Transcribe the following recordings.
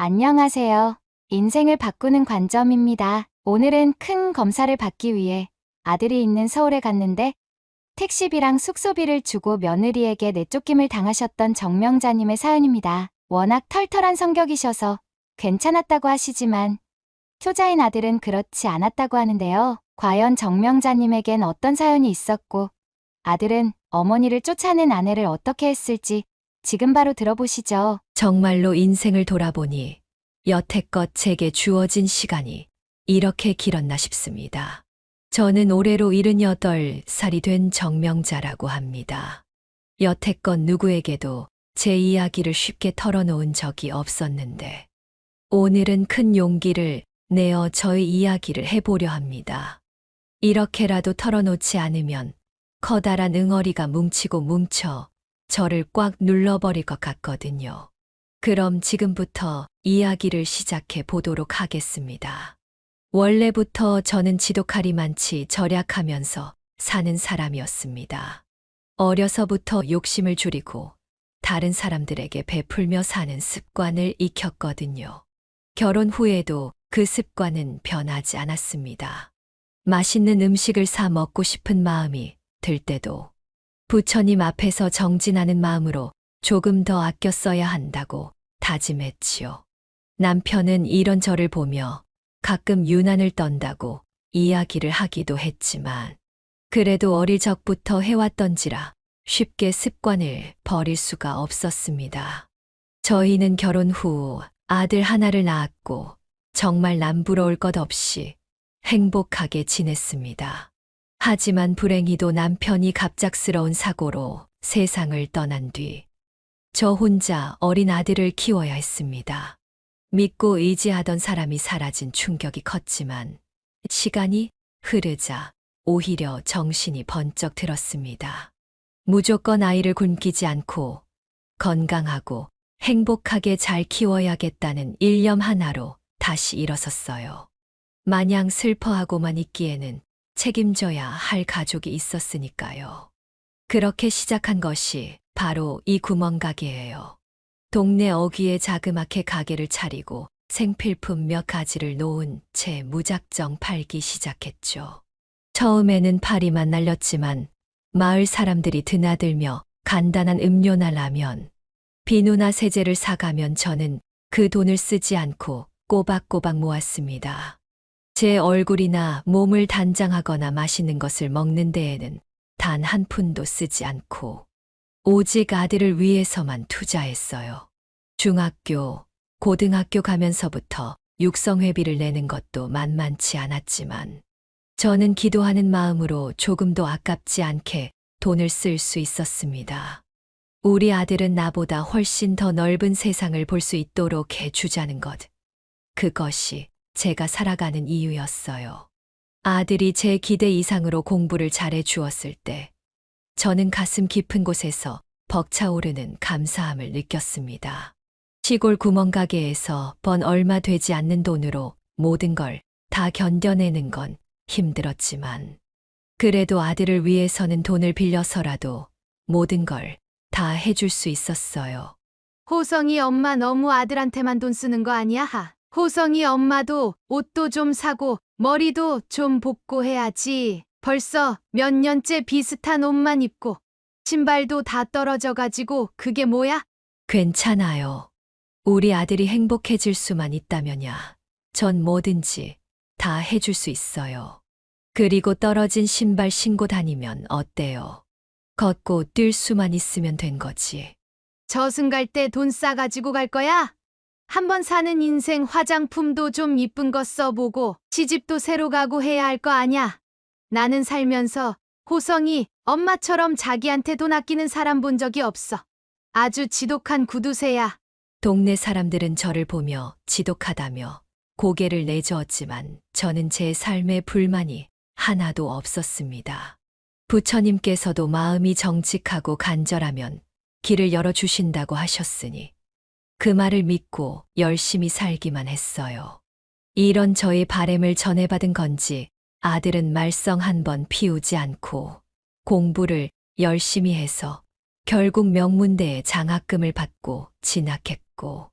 안녕하세요. 인생을 바꾸는 관점입니다. 오늘은 큰 검사를 받기 위해 아들이 있는 서울에 갔는데 택시비랑 숙소비를 주고 며느리에게 내쫓김을 당하셨던 정명자님의 사연입니다. 워낙 털털한 성격이셔서 괜찮았다고 하시지만 효자인 아들은 그렇지 않았다고 하는데요. 과연 정명자님에겐 어떤 사연이 있었고 아들은 어머니를 쫓아낸 아내를 어떻게 했을지 지금 바로 들어보시죠. 정말로 인생을 돌아보니 여태껏 제게 주어진 시간이 이렇게 길었나 싶습니다. 저는 올해로 78살이 된 정명자라고 합니다. 여태껏 누구에게도 제 이야기를 쉽게 털어놓은 적이 없었는데 오늘은 큰 용기를 내어 저의 이야기를 해보려 합니다. 이렇게라도 털어놓지 않으면 커다란 응어리가 뭉치고 뭉쳐 저를 꽉 눌러버릴 것 같거든요. 그럼 지금부터 이야기를 시작해 보도록 하겠습니다. 원래부터 저는 지독하리만치 절약하면서 사는 사람이었습니다. 어려서부터 욕심을 줄이고 다른 사람들에게 베풀며 사는 습관을 익혔거든요. 결혼 후에도 그 습관은 변하지 않았습니다. 맛있는 음식을 사 먹고 싶은 마음이 들 때도 부처님 앞에서 정진하는 마음으로 조금 더 아껴 써야 한다고 다짐했지요. 남편은 이런 저를 보며 가끔 유난을 떤다고 이야기를 하기도 했지만 그래도 어릴 적부터 해왔던지라 쉽게 습관을 버릴 수가 없었습니다. 저희는 결혼 후 아들 하나를 낳았고 정말 남부러울 것 없이 행복하게 지냈습니다. 하지만 불행히도 남편이 갑작스러운 사고로 세상을 떠난 뒤 저 혼자 어린 아들을 키워야 했습니다. 믿고 의지하던 사람이 사라진 충격이 컸지만 시간이 흐르자 오히려 정신이 번쩍 들었습니다. 무조건 아이를 굶기지 않고 건강하고 행복하게 잘 키워야겠다는 일념 하나로 다시 일어섰어요. 마냥 슬퍼하고만 있기에는 책임져야 할 가족이 있었으니까요. 그렇게 시작한 것이 바로 이 구멍가게예요. 동네 어귀에 자그맣게 가게를 차리고 생필품 몇 가지를 놓은 채 무작정 팔기 시작했죠. 처음에는 파리만 날렸지만 마을 사람들이 드나들며 간단한 음료나 라면, 비누나 세제를 사가면 저는 그 돈을 쓰지 않고 꼬박꼬박 모았습니다. 제 얼굴이나 몸을 단장하거나 맛있는 것을 먹는 데에는 단 한 푼도 쓰지 않고 오직 아들을 위해서만 투자했어요. 중학교, 고등학교 가면서부터 육성회비를 내는 것도 만만치 않았지만 저는 기도하는 마음으로 조금도 아깝지 않게 돈을 쓸 수 있었습니다. 우리 아들은 나보다 훨씬 더 넓은 세상을 볼 수 있도록 해주자는 것. 그것이 제가 살아가는 이유였어요. 아들이 제 기대 이상으로 공부를 잘해 주었을 때 저는 가슴 깊은 곳에서 벅차오르는 감사함을 느꼈습니다. 시골 구멍가게에서 번 얼마 되지 않는 돈으로 모든 걸 다 견뎌내는 건 힘들었지만 그래도 아들을 위해서는 돈을 빌려서라도 모든 걸 다 해줄 수 있었어요. 호성이 엄마 너무 아들한테만 돈 쓰는 거 아니야? 호성이 엄마도 옷도 좀 사고 머리도 좀 볶고 해야지. 벌써 몇 년째 비슷한 옷만 입고 신발도 다 떨어져가지고 그게 뭐야? 괜찮아요. 우리 아들이 행복해질 수만 있다면야 전 뭐든지 다 해줄 수 있어요. 그리고 떨어진 신발 신고 다니면 어때요? 걷고 뛸 수만 있으면 된 거지. 저승 갈 때 돈 싸가지고 갈 거야? 한번 사는 인생 화장품도 좀 이쁜 거 써보고 시집도 새로 가고 해야 할 거 아냐? 나는 살면서 호성이 엄마처럼 자기한테 돈 아끼는 사람 본 적이 없어. 아주 지독한 구두쇠야. 동네 사람들은 저를 보며 지독하다며 고개를 내저었지만 저는 제 삶에 불만이 하나도 없었습니다. 부처님께서도 마음이 정직하고 간절하면 길을 열어주신다고 하셨으니 그 말을 믿고 열심히 살기만 했어요. 이런 저의 바램을 전해받은 건지 아들은 말썽 한 번 피우지 않고 공부를 열심히 해서 결국 명문대에 장학금을 받고 진학했고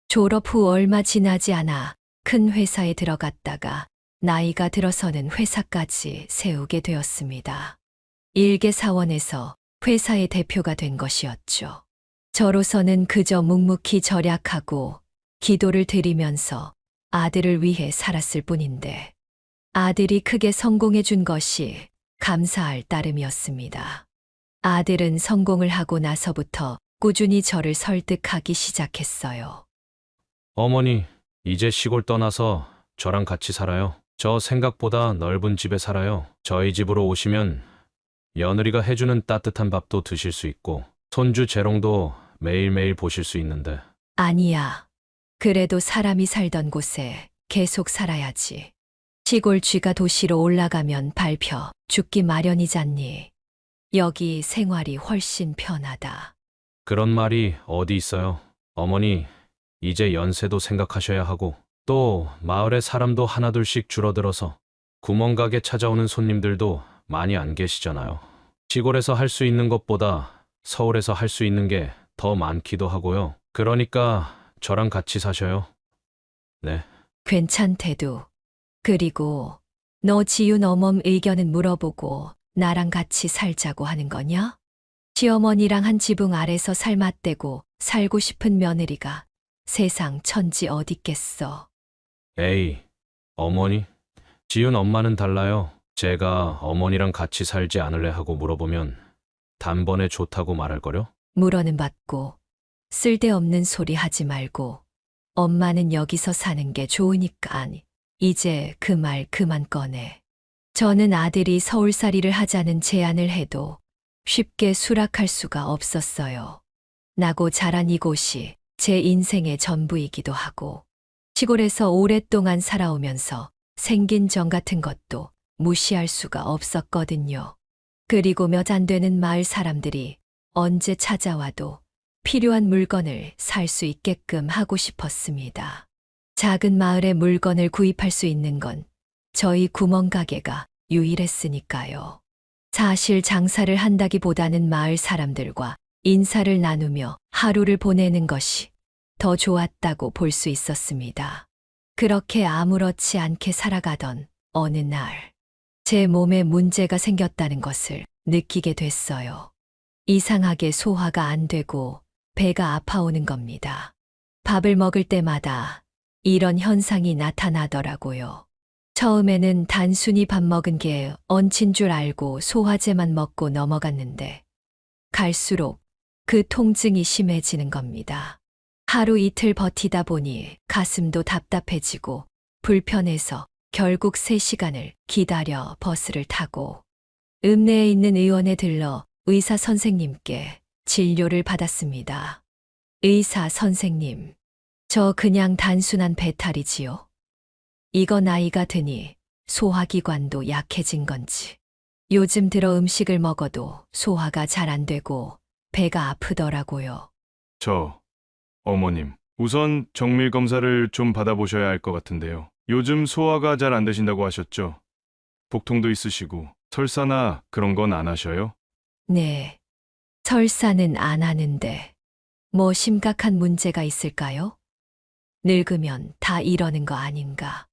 졸업 후 얼마 지나지 않아 큰 회사에 들어갔다가 나이가 들어서는 회사까지 세우게 되었습니다. 일개 사원에서 회사의 대표가 된 것이었죠. 저로서는 그저 묵묵히 절약하고 기도를 드리면서 아들을 위해 살았을 뿐인데 아들이 크게 성공해 준 것이 감사할 따름이었습니다. 아들은 성공을 하고 나서부터 꾸준히 저를 설득하기 시작했어요. 어머니, 이제 시골 떠나서 저랑 같이 살아요. 저 생각보다 넓은 집에 살아요. 저희 집으로 오시면 며느리가 해주는 따뜻한 밥도 드실 수 있고 손주 재롱도 매일매일 보실 수 있는데. 아니야. 그래도 사람이 살던 곳에 계속 살아야지. 시골 쥐가 도시로 올라가면 밟혀 죽기 마련이잖니. 여기 생활이 훨씬 편하다. 그런 말이 어디 있어요. 어머니, 이제 연세도 생각하셔야 하고 또 마을에 사람도 하나둘씩 줄어들어서 구멍가게 찾아오는 손님들도 많이 안 계시잖아요. 시골에서 할 수 있는 것보다 서울에서 할 수 있는 게 더 많기도 하고요. 그러니까 저랑 같이 사셔요. 네. 괜찮대도. 그리고 너 지윤 어멈 의견은 물어보고 나랑 같이 살자고 하는 거냐? 시어머니랑 한 지붕 아래서 살맛대고 살고 싶은 며느리가 세상 천지 어딨겠어. 에이, 어머니. 지윤 엄마는 달라요. 제가 어머니랑 같이 살지 않을래 하고 물어보면 단번에 좋다고 말할 거려? 물어는 받고 쓸데없는 소리 하지 말고 엄마는 여기서 사는 게 좋으니까 이제 그 말 그만 꺼내. 저는 아들이 서울살이를 하자는 제안을 해도 쉽게 수락할 수가 없었어요. 나고 자란 이곳이 제 인생의 전부이기도 하고 시골에서 오랫동안 살아오면서 생긴 정 같은 것도 무시할 수가 없었거든요. 그리고 몇 안 되는 마을 사람들이 언제 찾아와도 필요한 물건을 살 수 있게끔 하고 싶었습니다. 작은 마을에 물건을 구입할 수 있는 건 저희 구멍가게가 유일했으니까요. 사실 장사를 한다기보다는 마을 사람들과 인사를 나누며 하루를 보내는 것이 더 좋았다고 볼 수 있었습니다. 그렇게 아무렇지 않게 살아가던 어느 날, 제 몸에 문제가 생겼다는 것을 느끼게 됐어요. 이상하게 소화가 안 되고 배가 아파오는 겁니다. 밥을 먹을 때마다 이런 현상이 나타나더라고요. 처음에는 단순히 밥 먹은 게 얹힌 줄 알고 소화제만 먹고 넘어갔는데 갈수록 그 통증이 심해지는 겁니다. 하루 이틀 버티다 보니 가슴도 답답해지고 불편해서 결국 3시간을 기다려 버스를 타고 읍내에 있는 의원에 들러 의사 선생님께 진료를 받았습니다. 의사 선생님, 저 그냥 단순한 배탈이지요. 이거 나이가 드니 소화기관도 약해진 건지 요즘 들어 음식을 먹어도 소화가 잘 안 되고 배가 아프더라고요. 어머님, 우선 정밀 검사를 좀 받아보셔야 할 것 같은데요. 요즘 소화가 잘 안 되신다고 하셨죠? 복통도 있으시고 설사나 그런 건 안 하셔요? 네, 설사는 안 하는데 뭐 심각한 문제가 있을까요? 늙으면 다 이러는 거 아닌가?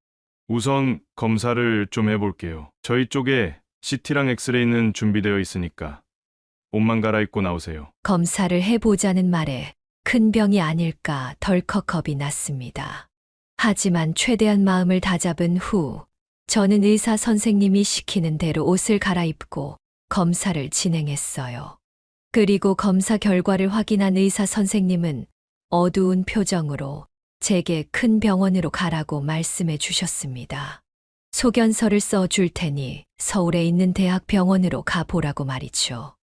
우선 검사를 좀 해볼게요. 저희 쪽에 CT랑 엑스레이는 준비되어 있으니까 옷만 갈아입고 나오세요. 검사를 해보자는 말에 큰 병이 아닐까 덜컥 겁이 났습니다. 하지만 최대한 마음을 다잡은 후 저는 의사 선생님이 시키는 대로 옷을 갈아입고 검사를 진행했어요. 그리고 검사 결과를 확인한 의사 선생님은 어두운 표정으로 제게 큰 병원으로 가라고 말씀해 주셨습니다. 소견서를 써줄 테니 서울에 있는 대학병원으로 가보라고 말이죠.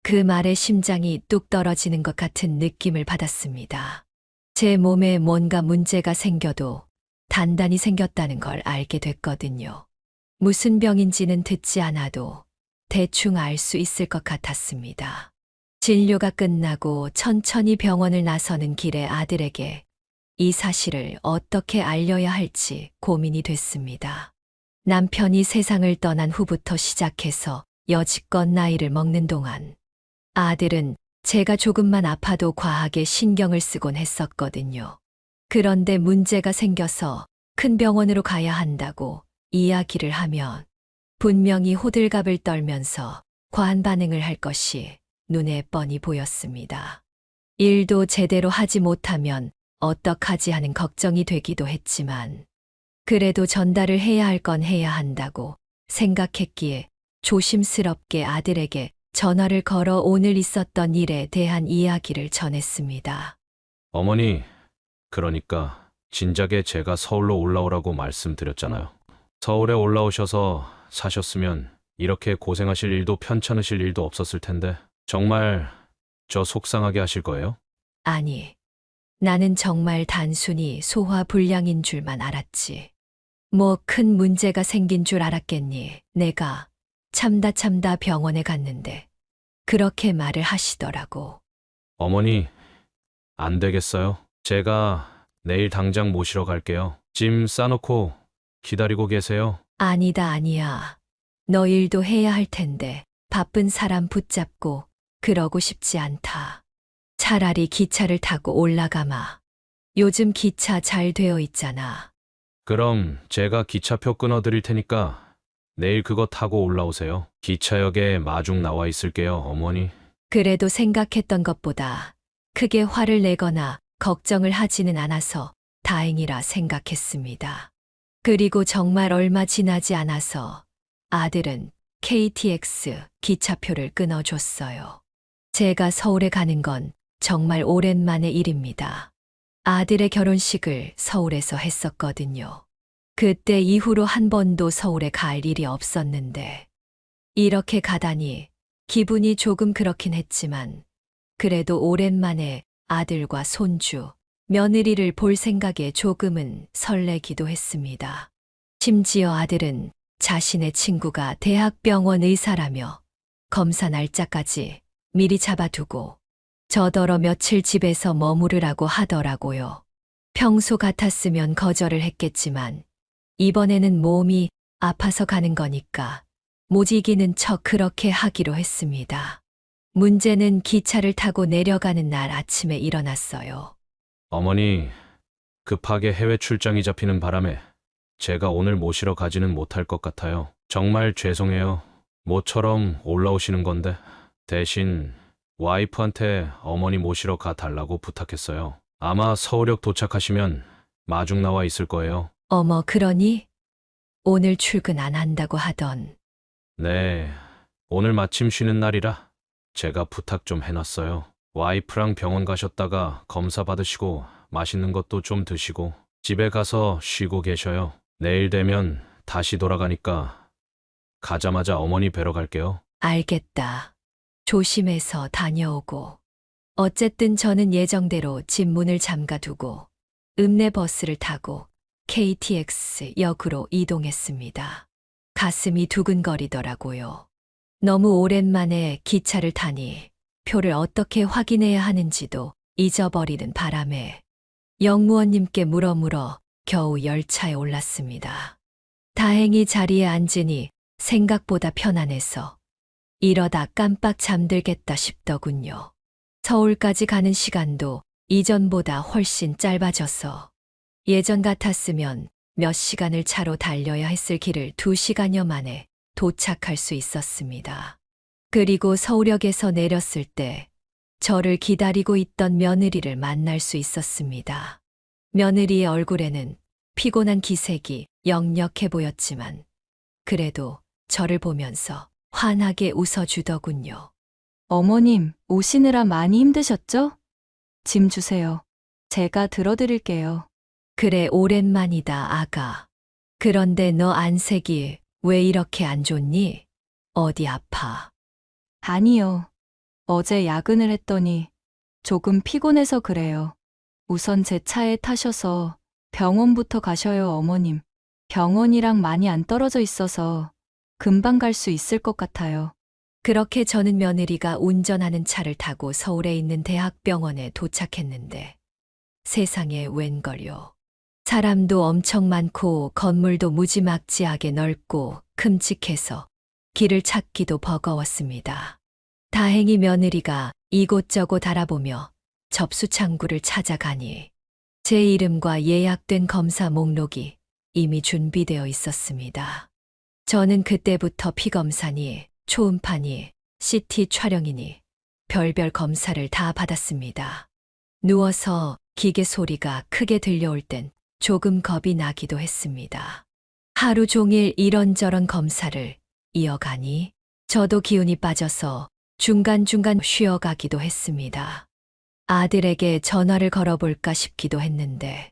그 말에 심장이 뚝 떨어지는 것 같은 느낌을 받았습니다. 제 몸에 뭔가 문제가 생겨도 단단히 생겼다는 걸 알게 됐거든요. 무슨 병인지는 듣지 않아도 대충 알 수 있을 것 같았습니다. 진료가 끝나고 천천히 병원을 나서는 길에 아들에게 이 사실을 어떻게 알려야 할지 고민이 됐습니다. 남편이 세상을 떠난 후부터 시작해서 여지껏 나이를 먹는 동안 아들은 제가 조금만 아파도 과하게 신경을 쓰곤 했었거든요. 그런데 문제가 생겨서 큰 병원으로 가야 한다고 이야기를 하면 분명히 호들갑을 떨면서 과한 반응을 할 것이 눈에 뻔히 보였습니다. 일도 제대로 하지 못하면 어떡하지 하는 걱정이 되기도 했지만 그래도 전달을 해야 할 건 해야 한다고 생각했기에 조심스럽게 아들에게 전화를 걸어 오늘 있었던 일에 대한 이야기를 전했습니다. 어머니, 그러니까 진작에 제가 서울로 올라오라고 말씀드렸잖아요. 서울에 올라오셔서 사셨으면 이렇게 고생하실 일도 편찮으실 일도 없었을 텐데 정말 저 속상하게 하실 거예요? 아니, 나는 정말 단순히 소화불량인 줄만 알았지. 뭐 큰 문제가 생긴 줄 알았겠니? 내가 참다 병원에 갔는데 그렇게 말을 하시더라고. 어머니, 안 되겠어요. 제가 내일 당장 모시러 갈게요. 짐 싸놓고 기다리고 계세요. 아니야. 너 일도 해야 할 텐데 바쁜 사람 붙잡고 그러고 싶지 않다. 차라리 기차를 타고 올라가마. 요즘 기차 잘 되어 있잖아. 그럼 제가 기차표 끊어드릴 테니까 내일 그거 타고 올라오세요. 기차역에 마중 나와 있을게요, 어머니. 그래도 생각했던 것보다 크게 화를 내거나 걱정을 하지는 않아서 다행이라 생각했습니다. 그리고 정말 얼마 지나지 않아서 아들은 KTX 기차표를 끊어줬어요. 제가 서울에 가는 건 정말 오랜만의 일입니다. 아들의 결혼식을 서울에서 했었거든요. 그때 이후로 한 번도 서울에 갈 일이 없었는데 이렇게 가다니 기분이 조금 그렇긴 했지만 그래도 오랜만에 아들과 손주, 며느리를 볼 생각에 조금은 설레기도 했습니다. 심지어 아들은 자신의 친구가 대학병원 의사라며 검사 날짜까지 미리 잡아두고 저더러 며칠 집에서 머무르라고 하더라고요. 평소 같았으면 거절을 했겠지만 이번에는 몸이 아파서 가는 거니까 못 이기는 척 그렇게 하기로 했습니다. 문제는 기차를 타고 내려가는 날 아침에 일어났어요. 어머니, 급하게 해외 출장이 잡히는 바람에 제가 오늘 모시러 가지는 못할 것 같아요. 정말 죄송해요. 모처럼 올라오시는 건데 대신 와이프한테 어머니 모시러 가 달라고 부탁했어요. 아마 서울역 도착하시면 마중 나와 있을 거예요. 어머, 그러니? 오늘 출근 안 한다고 하던. 네, 오늘 마침 쉬는 날이라 제가 부탁 좀 해놨어요. 와이프랑 병원 가셨다가 검사 받으시고 맛있는 것도 좀 드시고 집에 가서 쉬고 계셔요. 내일 되면 다시 돌아가니까 가자마자 어머니 뵈러 갈게요. 알겠다. 조심해서 다녀오고. 어쨌든 저는 예정대로 집 문을 잠가두고 읍내버스를 타고 KTX 역으로 이동했습니다. 가슴이 두근거리더라고요. 너무 오랜만에 기차를 타니 표를 어떻게 확인해야 하는지도 잊어버리는 바람에 영무원님께 물어 겨우 열차에 올랐습니다. 다행히 자리에 앉으니 생각보다 편안해서 이러다 깜빡 잠들겠다 싶더군요. 서울까지 가는 시간도 이전보다 훨씬 짧아져서 예전 같았으면 몇 시간을 차로 달려야 했을 길을 2시간여 만에 도착할 수 있었습니다. 그리고 서울역에서 내렸을 때 저를 기다리고 있던 며느리를 만날 수 있었습니다. 며느리의 얼굴에는 피곤한 기색이 역력해 보였지만 그래도 저를 보면서 환하게 웃어주더군요. 어머님, 오시느라 많이 힘드셨죠? 짐 주세요. 제가 들어드릴게요. 그래, 오랜만이다, 아가. 그런데 너 안색이 왜 이렇게 안 좋니? 어디 아파? 아니요. 어제 야근을 했더니 조금 피곤해서 그래요. 우선 제 차에 타셔서 병원부터 가셔요, 어머님. 병원이랑 많이 안 떨어져 있어서 금방 갈 수 있을 것 같아요. 그렇게 저는 며느리가 운전하는 차를 타고 서울에 있는 대학병원에 도착했는데 세상에 웬걸요. 사람도 엄청 많고 건물도 무지막지하게 넓고 큼직해서 길을 찾기도 버거웠습니다. 다행히 며느리가 이곳저곳 알아보며 접수 창구를 찾아가니 제 이름과 예약된 검사 목록이 이미 준비되어 있었습니다. 저는 그때부터 피검사니, 초음파니, CT 촬영이니 별별 검사를 다 받았습니다. 누워서 기계 소리가 크게 들려올 땐 조금 겁이 나기도 했습니다. 하루 종일 이런저런 검사를 이어가니 저도 기운이 빠져서 중간중간 쉬어가기도 했습니다. 아들에게 전화를 걸어볼까 싶기도 했는데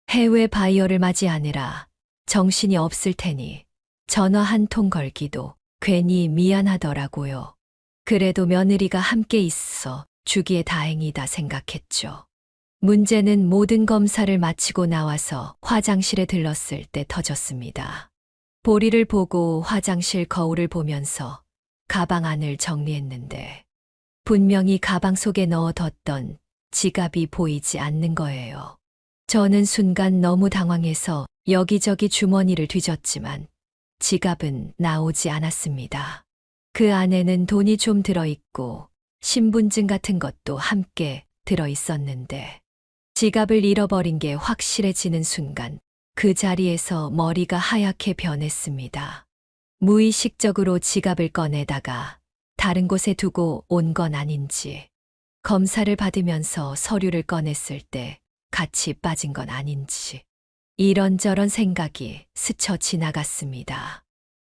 해외 바이어를 맞이하느라 정신이 없을 테니 전화 한 통 걸기도 괜히 미안하더라고요. 그래도 며느리가 함께 있어 주기에 다행이다 생각했죠. 문제는 모든 검사를 마치고 나와서 화장실에 들렀을 때 터졌습니다. 보리를 보고 화장실 거울을 보면서 가방 안을 정리했는데 분명히 가방 속에 넣어뒀던 지갑이 보이지 않는 거예요. 저는 순간 너무 당황해서 여기저기 주머니를 뒤졌지만 지갑은 나오지 않았습니다. 그 안에는 돈이 좀 들어있고 신분증 같은 것도 함께 들어있었는데 지갑을 잃어버린 게 확실해지는 순간 그 자리에서 머리가 하얗게 변했습니다. 무의식적으로 지갑을 꺼내다가 다른 곳에 두고 온 건 아닌지, 검사를 받으면서 서류를 꺼냈을 때 같이 빠진 건 아닌지, 이런저런 생각이 스쳐 지나갔습니다.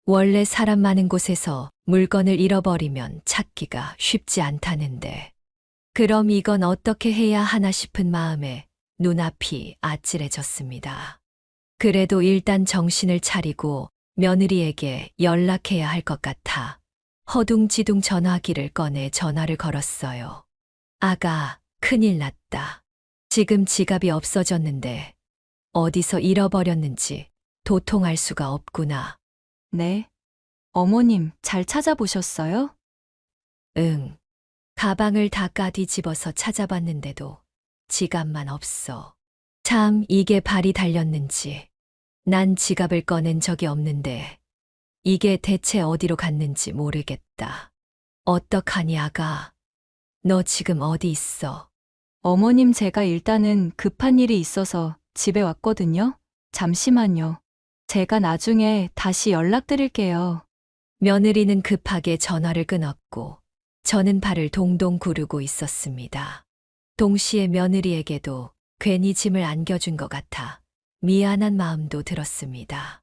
원래 사람 많은 곳에서 물건을 잃어버리면 찾기가 쉽지 않다는데, 그럼 이건 어떻게 해야 하나 싶은 마음에 눈앞이 아찔해졌습니다. 그래도 일단 정신을 차리고 며느리에게 연락해야 할 것 같아 허둥지둥 전화기를 꺼내 전화를 걸었어요. 아가, 큰일 났다. 지금 지갑이 없어졌는데 어디서 잃어버렸는지 도통할 수가 없구나. 네. 어머님, 잘 찾아보셨어요? 응. 가방을 다 까뒤집어서 찾아봤는데도 지갑만 없어. 참, 이게 발이 달렸는지. 난 지갑을 꺼낸 적이 없는데 이게 대체 어디로 갔는지 모르겠다. 어떡하니, 아가? 너 지금 어디 있어? 어머님, 제가 일단은 급한 일이 있어서 집에 왔거든요. 잠시만요. 제가 나중에 다시 연락드릴게요. 며느리는 급하게 전화를 끊었고 저는 발을 동동 구르고 있었습니다. 동시에 며느리에게도 괜히 짐을 안겨준 것 같아 미안한 마음도 들었습니다.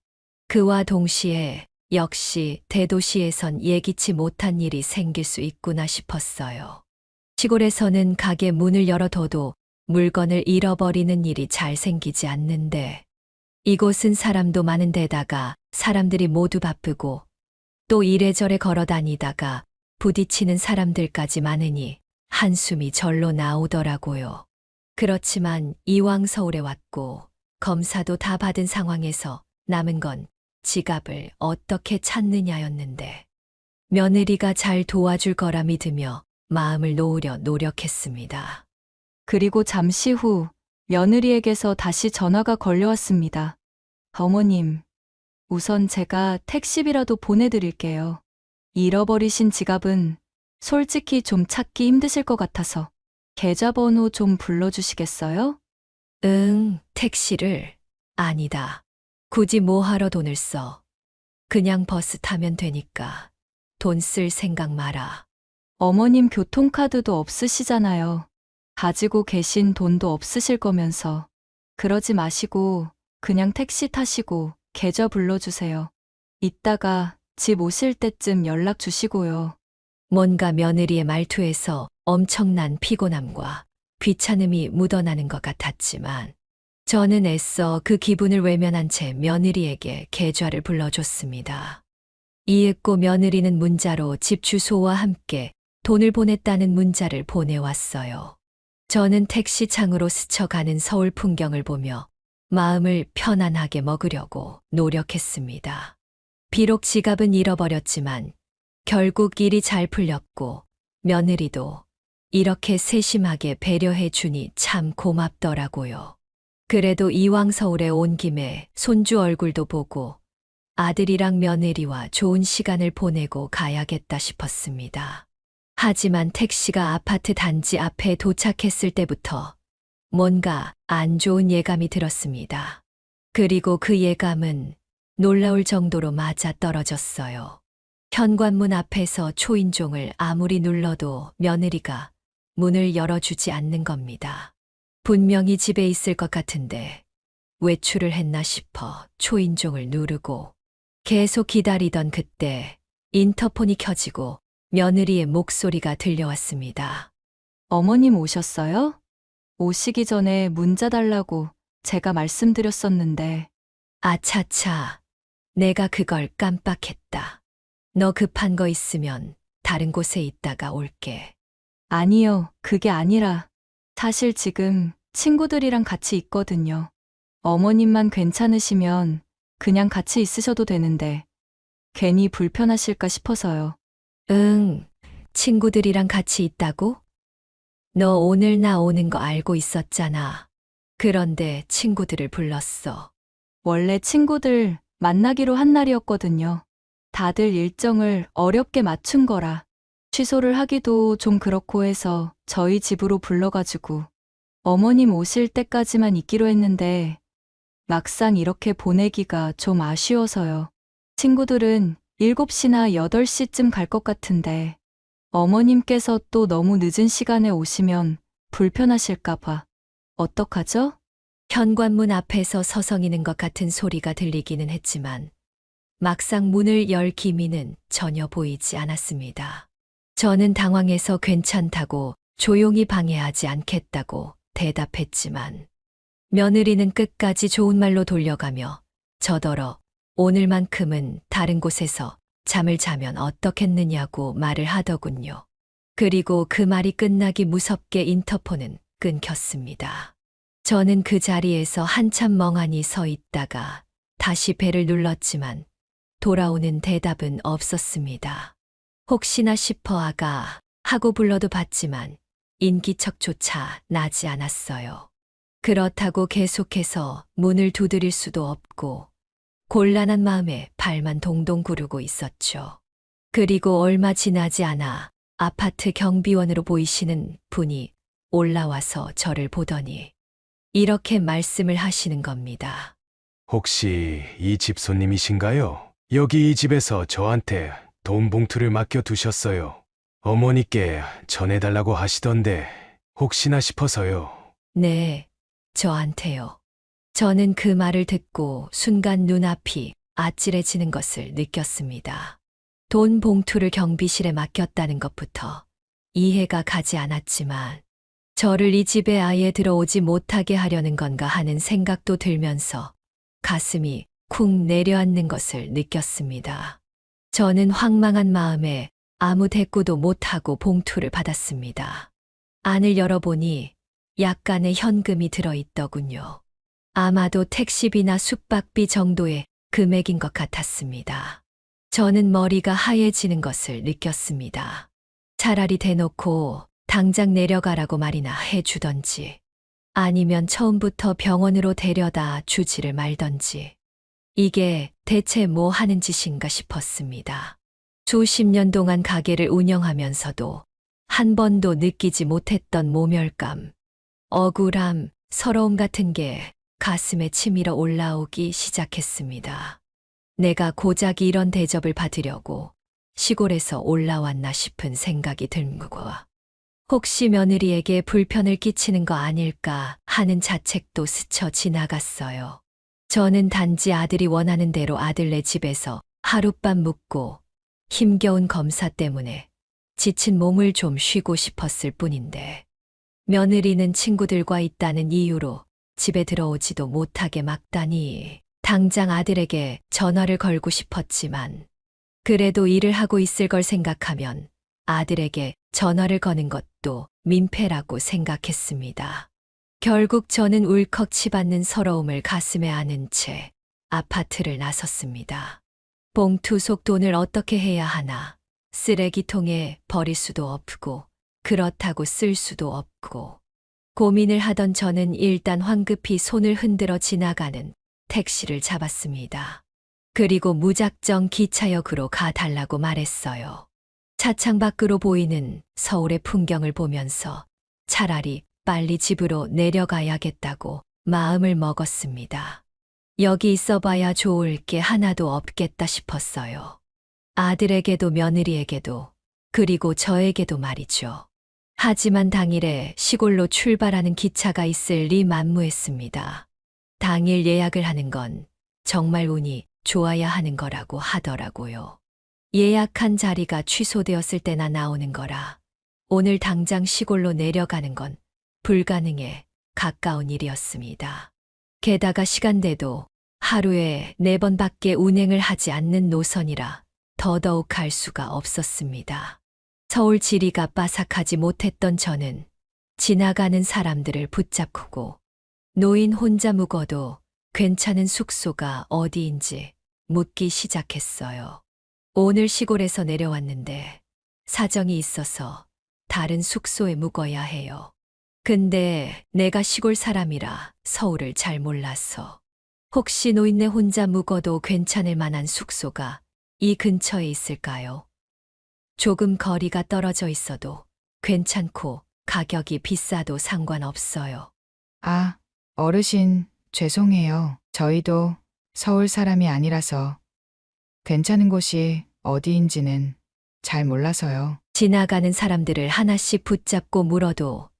그와 동시에 역시 대도시에선 예기치 못한 일이 생길 수 있구나 싶었어요. 시골에서는 가게 문을 열어둬도 물건을 잃어버리는 일이 잘 생기지 않는데 이곳은 사람도 많은 데다가 사람들이 모두 바쁘고 또 이래저래 걸어 다니다가 부딪히는 사람들까지 많으니 한숨이 절로 나오더라고요. 그렇지만 이왕 서울에 왔고 검사도 다 받은 상황에서 남은 건 지갑을 어떻게 찾느냐였는데 며느리가 잘 도와줄 거라 믿으며 마음을 놓으려 노력했습니다. 그리고 잠시 후 며느리에게서 다시 전화가 걸려왔습니다. 어머님, 우선 제가 택시비라도 보내드릴게요. 잃어버리신 지갑은 솔직히 좀 찾기 힘드실 것 같아서 계좌번호 좀 불러주시겠어요? 응, 택시를? 아니다. 굳이 뭐하러 돈을 써. 그냥 버스 타면 되니까 돈 쓸 생각 마라. 어머님 교통카드도 없으시잖아요. 가지고 계신 돈도 없으실 거면서. 그러지 마시고 그냥 택시 타시고 계좌 불러주세요. 이따가 집 오실 때쯤 연락 주시고요. 뭔가 며느리의 말투에서 엄청난 피곤함과 귀찮음이 묻어나는 것 같았지만 저는 애써 그 기분을 외면한 채 며느리에게 계좌를 불러줬습니다. 이윽고 며느리는 문자로 집 주소와 함께 돈을 보냈다는 문자를 보내왔어요. 저는 택시 창으로 스쳐가는 서울 풍경을 보며 마음을 편안하게 먹으려고 노력했습니다. 비록 지갑은 잃어버렸지만 결국 일이 잘 풀렸고 며느리도 이렇게 세심하게 배려해 주니 참 고맙더라고요. 그래도 이왕 서울에 온 김에 손주 얼굴도 보고 아들이랑 며느리와 좋은 시간을 보내고 가야겠다 싶었습니다. 하지만 택시가 아파트 단지 앞에 도착했을 때부터 뭔가 안 좋은 예감이 들었습니다. 그리고 그 예감은 놀라울 정도로 맞아 떨어졌어요. 현관문 앞에서 초인종을 아무리 눌러도 며느리가 문을 열어주지 않는 겁니다. 분명히 집에 있을 것 같은데 외출을 했나 싶어 초인종을 누르고 계속 기다리던 그때 인터폰이 켜지고 며느리의 목소리가 들려왔습니다. 어머님 오셨어요? 오시기 전에 문자 달라고 제가 말씀드렸었는데, 아차차, 내가 그걸 깜빡했다. 너 급한 거 있으면 다른 곳에 있다가 올게. 아니요, 그게 아니라, 사실 지금 친구들이랑 같이 있거든요. 어머님만 괜찮으시면 그냥 같이 있으셔도 되는데, 괜히 불편하실까 싶어서요. 응, 친구들이랑 같이 있다고? 너 오늘 나 오는 거 알고 있었잖아. 그런데 친구들을 불렀어. 원래 친구들 만나기로 한 날이었거든요. 다들 일정을 어렵게 맞춘 거라 취소를 하기도 좀 그렇고 해서 저희 집으로 불러가지고 어머님 오실 때까지만 있기로 했는데 막상 이렇게 보내기가 좀 아쉬워서요. 친구들은 7시나 8시쯤 갈 것 같은데 어머님께서 또 너무 늦은 시간에 오시면 불편하실까봐 어떡하죠? 현관문 앞에서 서성이는 것 같은 소리가 들리기는 했지만 막상 문을 열 기미는 전혀 보이지 않았습니다. 저는 당황해서 괜찮다고 조용히 방해하지 않겠다고 대답했지만 며느리는 끝까지 좋은 말로 돌려가며 저더러 오늘만큼은 다른 곳에서 잠을 자면 어떻겠느냐고 말을 하더군요. 그리고 그 말이 끝나기 무섭게 인터폰은 끊겼습니다. 저는 그 자리에서 한참 멍하니 서 있다가 다시 벨을 눌렀지만 돌아오는 대답은 없었습니다. 혹시나 싶어 아가 하고 불러도 받지만 인기척조차 나지 않았어요. 그렇다고 계속해서 문을 두드릴 수도 없고 곤란한 마음에 발만 동동 구르고 있었죠. 그리고 얼마 지나지 않아 아파트 경비원으로 보이시는 분이 올라와서 저를 보더니 이렇게 말씀을 하시는 겁니다. 혹시 이 집 손님이신가요? 여기 이 집에서 저한테 돈 봉투를 맡겨두셨어요. 어머니께 전해달라고 하시던데 혹시나 싶어서요. 네, 저한테요. 저는 그 말을 듣고 순간 눈앞이 아찔해지는 것을 느꼈습니다. 돈 봉투를 경비실에 맡겼다는 것부터 이해가 가지 않았지만 저를 이 집에 아예 들어오지 못하게 하려는 건가 하는 생각도 들면서 가슴이 쿵 내려앉는 것을 느꼈습니다. 저는 황망한 마음에 아무 대꾸도 못하고 봉투를 받았습니다. 안을 열어보니 약간의 현금이 들어있더군요. 아마도 택시비나 숙박비 정도의 금액인 것 같았습니다. 저는 머리가 하얘지는 것을 느꼈습니다. 차라리 대놓고 당장 내려가라고 말이나 해주던지 아니면 처음부터 병원으로 데려다 주지를 말던지 이게 대체 뭐 하는 짓인가 싶었습니다. 수십 년 동안 가게를 운영하면서도 한 번도 느끼지 못했던 모멸감, 억울함, 서러움 같은 게 가슴에 치밀어 올라오기 시작했습니다. 내가 고작 이런 대접을 받으려고 시골에서 올라왔나 싶은 생각이 들고 혹시 며느리에게 불편을 끼치는 거 아닐까 하는 자책도 스쳐 지나갔어요. 저는 단지 아들이 원하는 대로 아들네 집에서 하룻밤 묵고 힘겨운 검사 때문에 지친 몸을 좀 쉬고 싶었을 뿐인데 며느리는 친구들과 있다는 이유로 집에 들어오지도 못하게 막다니 당장 아들에게 전화를 걸고 싶었지만 그래도 일을 하고 있을 걸 생각하면 아들에게 전화를 거는 것도 민폐라고 생각했습니다. 결국 저는 울컥 치받는 서러움을 가슴에 안은 채 아파트를 나섰습니다. 봉투 속 돈을 어떻게 해야 하나 쓰레기통에 버릴 수도 없고 그렇다고 쓸 수도 없고 고민을 하던 저는 일단 황급히 손을 흔들어 지나가는 택시를 잡았습니다. 그리고 무작정 기차역으로 가달라고 말했어요. 차창 밖으로 보이는 서울의 풍경을 보면서 차라리 빨리 집으로 내려가야겠다고 마음을 먹었습니다. 여기 있어봐야 좋을 게 하나도 없겠다 싶었어요. 아들에게도 며느리에게도 그리고 저에게도 말이죠. 하지만 당일에 시골로 출발하는 기차가 있을 리 만무했습니다. 당일 예약을 하는 건 정말 운이 좋아야 하는 거라고 하더라고요. 예약한 자리가 취소되었을 때나 나오는 거라 오늘 당장 시골로 내려가는 건 불가능에 가까운 일이었습니다. 게다가 시간대도 하루에 4번밖에 운행을 하지 않는 노선이라 더더욱 갈 수가 없었습니다. 서울 지리가 빠삭하지 못했던 저는 지나가는 사람들을 붙잡고 노인 혼자 묵어도 괜찮은 숙소가 어디인지 묻기 시작했어요. 오늘 시골에서 내려왔는데 사정이 있어서 다른 숙소에 묵어야 해요. 근데 내가 시골 사람이라 서울을 잘 몰라서 혹시 노인네 혼자 묵어도 괜찮을 만한 숙소가 이 근처에 있을까요? 조금 거리가 떨어져 있어도 괜찮고 가격이 비싸도 상관없어요. 아, 어르신, 죄송해요. 저희도 서울 사람이 아니라서 괜찮은 곳이 어디인지는 잘 몰라서요. 지나가는 사람들을 하나씩 붙잡고 물어도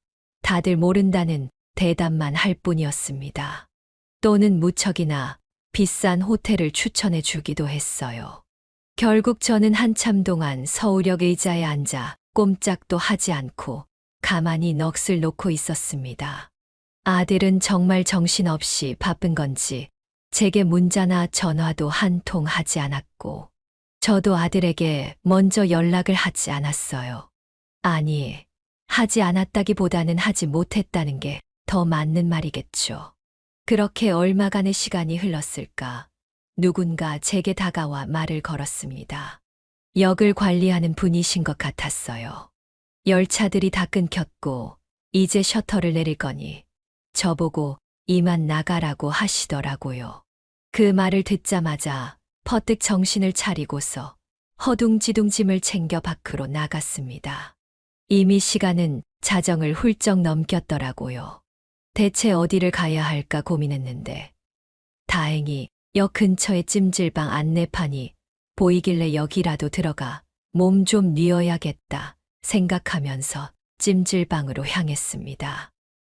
다들 모른다는 대답만 할 뿐이었습니다. 또는 무척이나 비싼 호텔을 추천해 주기도 했어요. 결국 저는 한참 동안 서울역 의자에 앉아 꼼짝도 하지 않고 가만히 넋을 놓고 있었습니다. 아들은 정말 정신없이 바쁜 건지 제게 문자나 전화도 한 통 하지 않았고 저도 아들에게 먼저 연락을 하지 않았어요. 아니, 하지 않았다기보다는 하지 못했다는 게 더 맞는 말이겠죠. 그렇게 얼마간의 시간이 흘렀을까? 누군가 제게 다가와 말을 걸었습니다. 역을 관리하는 분이신 것 같았어요. 열차들이 다 끊겼고 이제 셔터를 내릴 거니 저보고 이만 나가라고 하시더라고요. 그 말을 듣자마자 퍼뜩 정신을 차리고서 허둥지둥 짐을 챙겨 밖으로 나갔습니다. 이미 시간은 자정을 훌쩍 넘겼더라고요. 대체 어디를 가야 할까 고민했는데 다행히 역 근처에 찜질방 안내판이 보이길래 여기라도 들어가 몸 좀 뉘어야겠다 생각하면서 찜질방으로 향했습니다.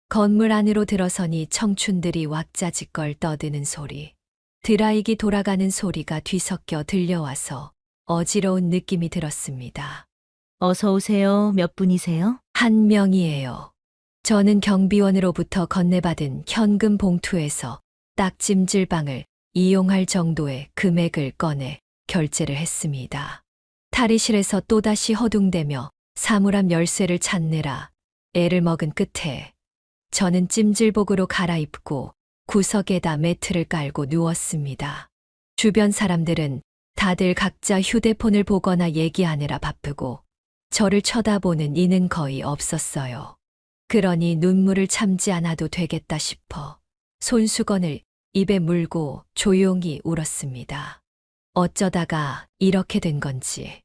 건물 안으로 들어서니 청춘들이 왁자지껄 떠드는 소리, 드라이기 돌아가는 소리가 뒤섞여 들려와서 어지러운 느낌이 들었습니다. 어서 오세요. 몇 분이세요? 한 명이에요. 저는 경비원으로부터 건네받은 현금 봉투에서 딱 찜질방을 이용할 정도의 금액을 꺼내 결제를 했습니다. 탈의실에서 또다시 허둥대며 사물함 열쇠를 찾느라 애를 먹은 끝에 저는 찜질복으로 갈아입고 구석에다 매트를 깔고 누웠습니다. 주변 사람들은 다들 각자 휴대폰을 보거나 얘기하느라 바쁘고 저를 쳐다보는 이는 거의 없었어요. 그러니 눈물을 참지 않아도 되겠다 싶어 손수건을 입에 물고 조용히 울었습니다. 어쩌다가 이렇게 된 건지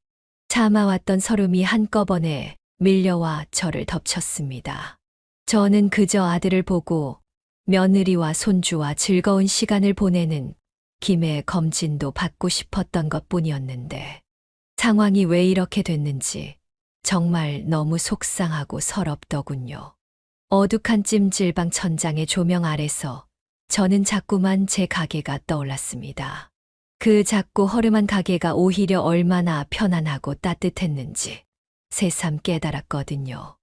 참아왔던 서름이 한꺼번에 밀려와 저를 덮쳤습니다. 저는 그저 아들을 보고 며느리와 손주와 즐거운 시간을 보내는 김해 검진도 받고 싶었던 것뿐이었는데 상황이 왜 이렇게 됐는지 정말 너무 속상하고 서럽더군요. 어둑한 찜질방 천장의 조명 아래서 저는 자꾸만 제 가게가 떠올랐습니다. 그 작고 허름한 가게가 오히려 얼마나 편안하고 따뜻했는지 새삼 깨달았거든요.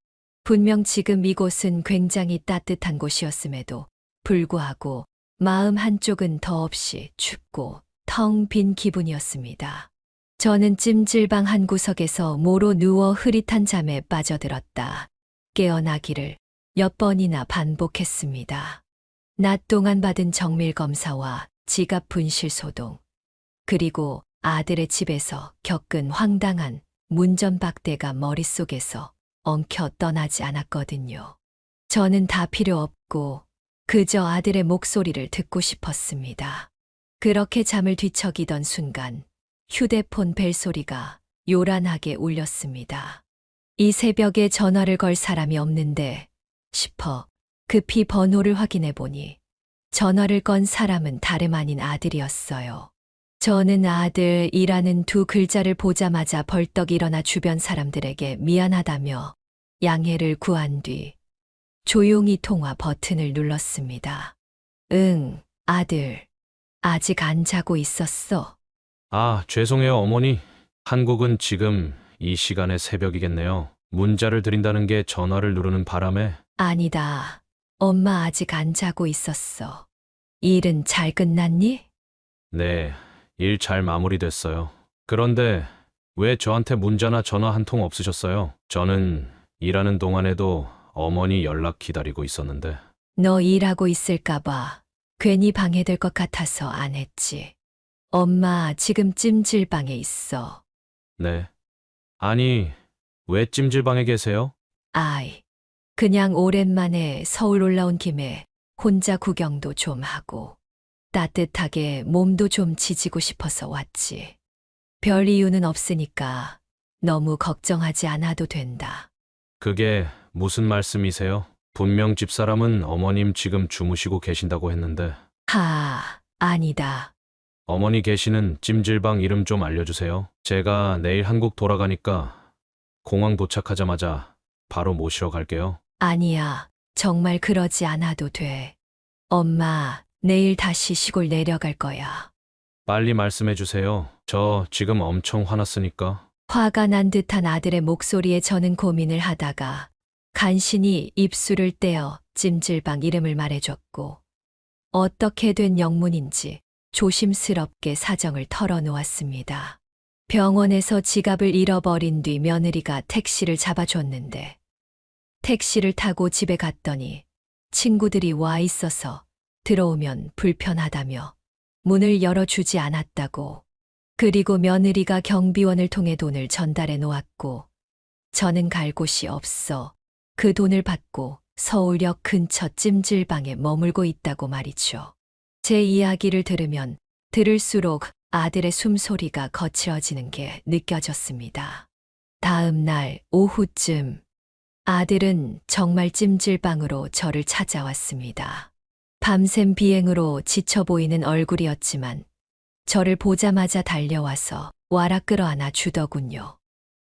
분명 지금 이곳은 굉장히 따뜻한 곳이었음에도 불구하고 마음 한쪽은 더없이 춥고 텅 빈 기분이었습니다. 저는 찜질방 한 구석에서 모로 누워 흐릿한 잠에 빠져들었다 깨어나기를 몇 번이나 반복했습니다. 낮 동안 받은 정밀검사와 지갑 분실 소동, 그리고 아들의 집에서 겪은 황당한 문전박대가 머릿속에서 엉켜 떠나지 않았거든요. 저는 다 필요 없고 그저 아들의 목소리를 듣고 싶었습니다. 그렇게 잠을 뒤척이던 순간 휴대폰 벨소리가 요란하게 울렸습니다. 이 새벽에 전화를 걸 사람이 없는데 싶어 급히 번호를 확인해 보니 전화를 건 사람은 다름 아닌 아들이었어요. 저는 아들이라는 두 글자를 보자마자 벌떡 일어나 주변 사람들에게 미안하다며 양해를 구한 뒤 조용히 통화 버튼을 눌렀습니다. 응, 아들. 아직 안 자고 있었어. 아, 죄송해요, 어머니. 한국은 지금 이 시간에 새벽이겠네요. 문자를 드린다는 게 전화를 누르는 바람에. 아니다. 엄마 아직 안 자고 있었어. 일은 잘 끝났니? 네, 일 잘 마무리됐어요. 그런데 왜 저한테 문자나 전화 한 통 없으셨어요? 저는 일하는 동안에도 어머니 연락 기다리고 있었는데. 너 일하고 있을까봐 괜히 방해될 것 같아서 안 했지. 엄마 지금 찜질방에 있어. 네. 아니, 왜 찜질방에 계세요? 아이, 그냥 오랜만에 서울 올라온 김에 혼자 구경도 좀 하고 따뜻하게 몸도 좀 지지고 싶어서 왔지. 별 이유는 없으니까 너무 걱정하지 않아도 된다. 그게 무슨 말씀이세요? 분명 집사람은 어머님 지금 주무시고 계신다고 했는데. 아니다. 어머니 계시는 찜질방 이름 좀 알려주세요. 제가 내일 한국 돌아가니까 공항 도착하자마자 바로 모시러 갈게요. 아니야. 정말 그러지 않아도 돼. 엄마, 내일 다시 시골 내려갈 거야. 빨리 말씀해 주세요. 저 지금 엄청 화났으니까. 화가 난 듯한 아들의 목소리에 저는 고민을 하다가 간신히 입술을 떼어 찜질방 이름을 말해줬고 어떻게 된 영문인지 조심스럽게 사정을 털어놓았습니다. 병원에서 지갑을 잃어버린 뒤 며느리가 택시를 잡아줬는데 택시를 타고 집에 갔더니 친구들이 와 있어서 들어오면 불편하다며 문을 열어주지 않았다고. 그리고 며느리가 경비원을 통해 돈을 전달해 놓았고 저는 갈 곳이 없어 그 돈을 받고 서울역 근처 찜질방에 머물고 있다고 말이죠. 제 이야기를 들으면 들을수록 아들의 숨소리가 거칠어지는 게 느껴졌습니다. 다음 날 오후쯤 아들은 정말 찜질방으로 저를 찾아왔습니다. 밤샘 비행으로 지쳐 보이는 얼굴이었지만 저를 보자마자 달려와서 와락 끌어안아 주더군요.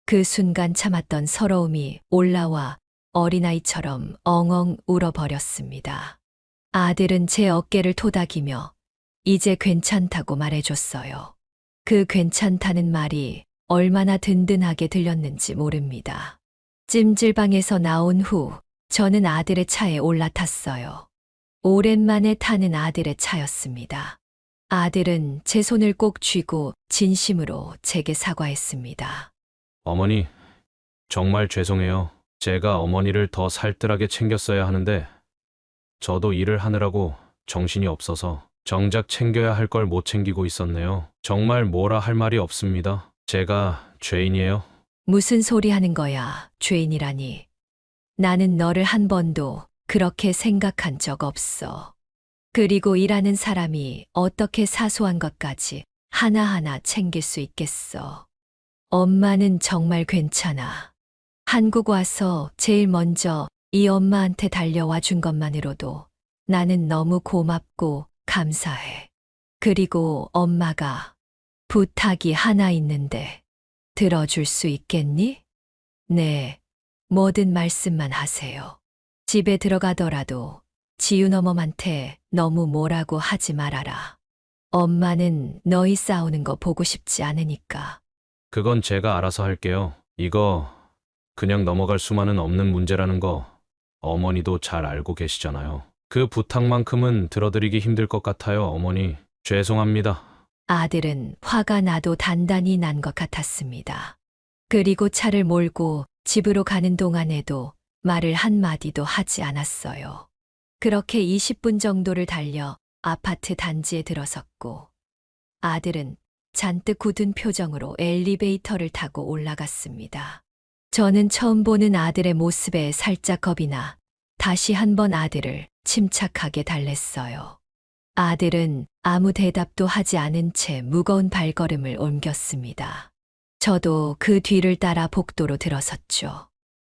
그 순간 참았던 서러움이 올라와 어린아이처럼 엉엉 울어버렸습니다. 아들은 제 어깨를 토닥이며 이제 괜찮다고 말해줬어요. 그 괜찮다는 말이 얼마나 든든하게 들렸는지 모릅니다. 찜질방에서 나온 후 저는 아들의 차에 올라탔어요. 오랜만에 타는 아들의 차였습니다. 아들은 제 손을 꼭 쥐고 진심으로 제게 사과했습니다. 어머니, 정말 죄송해요. 제가 어머니를 더 살뜰하게 챙겼어야 하는데 저도 일을 하느라고 정신이 없어서 정작 챙겨야 할 걸 못 챙기고 있었네요. 정말 뭐라 할 말이 없습니다. 제가 죄인이에요. 무슨 소리 하는 거야, 죄인이라니. 나는 너를 한 번도 그렇게 생각한 적 없어. 그리고 일하는 사람이 어떻게 사소한 것까지 하나하나 챙길 수 있겠어. 엄마는 정말 괜찮아. 한국 와서 제일 먼저 이 엄마한테 달려와 준 것만으로도 나는 너무 고맙고 감사해. 그리고 엄마가 부탁이 하나 있는데 들어줄 수 있겠니? 네, 뭐든 말씀만 하세요. 집에 들어가더라도 지윤 어멈한테 너무 뭐라고 하지 말아라. 엄마는 너희 싸우는 거 보고 싶지 않으니까. 그건 제가 알아서 할게요. 이거 그냥 넘어갈 수만은 없는 문제라는 거 어머니도 잘 알고 계시잖아요. 그 부탁만큼은 들어드리기 힘들 것 같아요, 어머니. 죄송합니다. 아들은 화가 나도 단단히 난 것 같았습니다. 그리고 차를 몰고 집으로 가는 동안에도 말을 한마디도 하지 않았어요. 그렇게 20분 정도를 달려 아파트 단지에 들어섰고 아들은 잔뜩 굳은 표정으로 엘리베이터를 타고 올라갔습니다. 저는 처음 보는 아들의 모습에 살짝 겁이 나 다시 한번 아들을 침착하게 달랬어요. 아들은 아무 대답도 하지 않은 채 무거운 발걸음을 옮겼습니다. 저도 그 뒤를 따라 복도로 들어섰죠.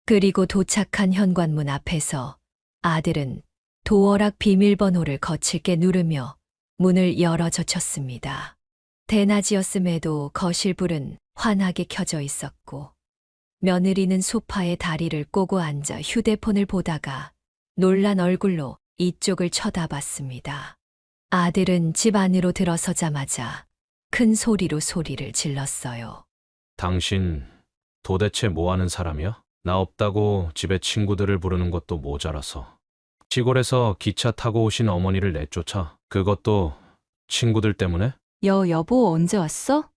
그리고 도착한 현관문 앞에서 아들은 도어락 비밀번호를 거칠게 누르며 문을 열어젖혔습니다. 대낮이었음에도 거실 불은 환하게 켜져 있었고 며느리는 소파에 다리를 꼬고 앉아 휴대폰을 보다가 놀란 얼굴로 이쪽을 쳐다봤습니다. 아들은 집 안으로 들어서자마자 큰 소리로 소리를 질렀어요. 당신 도대체 뭐 하는 사람이야? 나 없다고 집에 친구들을 부르는 것도 모자라서. 시골에서 기차 타고 오신 어머니를 내쫓아. 그것도 친구들 때문에? 여보 언제 왔어?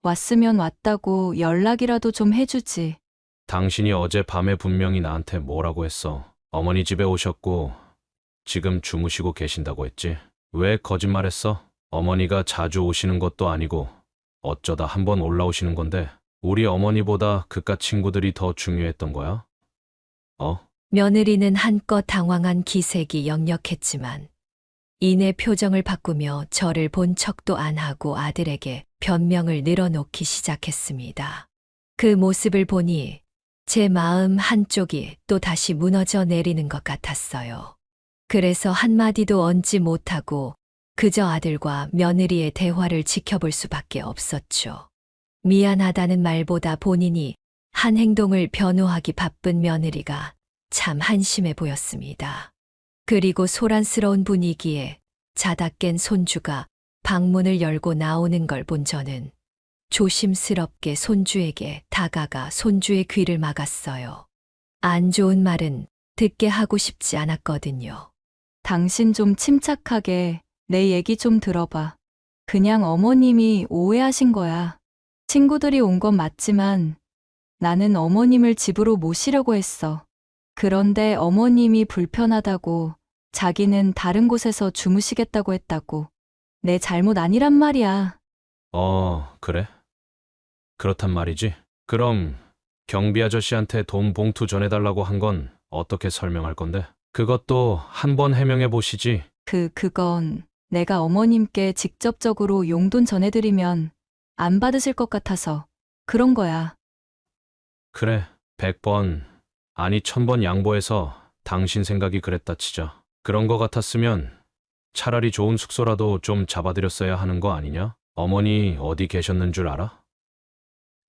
왔으면 왔다고 연락이라도 좀 해주지. 당신이 어제 밤에 분명히 나한테 뭐라고 했어. 어머니 집에 오셨고 지금 주무시고 계신다고 했지. 왜 거짓말했어? 어머니가 자주 오시는 것도 아니고 어쩌다 한번 올라오시는 건데 우리 어머니보다 그깟 친구들이 더 중요했던 거야? 며느리는 한껏 당황한 기색이 역력했지만 이내 표정을 바꾸며 저를 본 척도 안 하고 아들에게 변명을 늘어놓기 시작했습니다. 그 모습을 보니 제 마음 한쪽이 또 다시 무너져 내리는 것 같았어요. 그래서 한마디도 얹지 못하고 그저 아들과 며느리의 대화를 지켜볼 수밖에 없었죠. 미안하다는 말보다 본인이 한 행동을 변호하기 바쁜 며느리가 참 한심해 보였습니다. 그리고 소란스러운 분위기에 자다 깬 손주가 방문을 열고 나오는 걸 본 저는 조심스럽게 손주에게 다가가 손주의 귀를 막았어요. 안 좋은 말은 듣게 하고 싶지 않았거든요. 당신 좀 침착하게 내 얘기 좀 들어봐. 그냥 어머님이 오해하신 거야. 친구들이 온 건 맞지만 나는 어머님을 집으로 모시려고 했어. 그런데 어머님이 불편하다고 자기는 다른 곳에서 주무시겠다고 했다고. 내 잘못 아니란 말이야. 그래? 그렇단 말이지. 그럼 경비 아저씨한테 돈 봉투 전해달라고 한 건 어떻게 설명할 건데? 그것도 한번 해명해 보시지. 그건 내가 어머님께 직접적으로 용돈 전해드리면 안 받으실 것 같아서 그런 거야. 그래, 100번, 아니 1000번 양보해서 당신 생각이 그랬다 치자. 그런 거 같았으면 차라리 좋은 숙소라도 좀 잡아드렸어야 하는 거 아니냐? 어머니 어디 계셨는 줄 알아?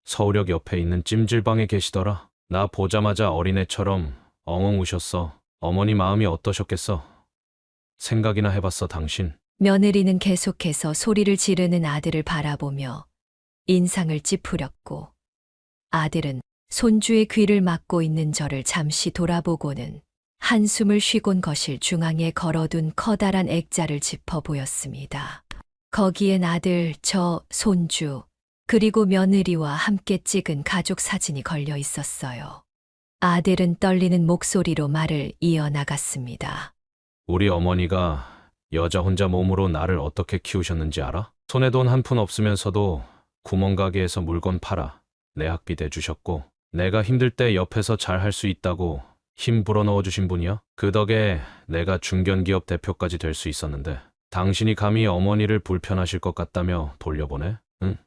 서울역 옆에 있는 찜질방에 계시더라. 나 보자마자 어린애처럼 엉엉 우셨어. 어머니 마음이 어떠셨겠어? 생각이나 해봤어, 당신. 며느리는 계속해서 소리를 지르는 아들을 바라보며 인상을 찌푸렸고 아들은 손주의 귀를 막고 있는 저를 잠시 돌아보고는 한숨을 쉬곤 거실 중앙에 걸어둔 커다란 액자를 짚어 보였습니다. 거기엔 아들, 저, 손주, 그리고 며느리와 함께 찍은 가족 사진이 걸려 있었어요. 아들은 떨리는 목소리로 말을 이어나갔습니다. 우리 어머니가 여자 혼자 몸으로 나를 어떻게 키우셨는지 알아? 손에 돈 한 푼 없으면서도 구멍가게에서 물건 팔아 내 학비 대주셨고 내가 힘들 때 옆에서 잘 할 수 있다고 힘 불어넣어 주신 분이야. 그 덕에 내가 중견기업 대표까지 될 수 있었는데 당신이 감히 어머니를 불편하실 것 같다며 돌려보내? 응?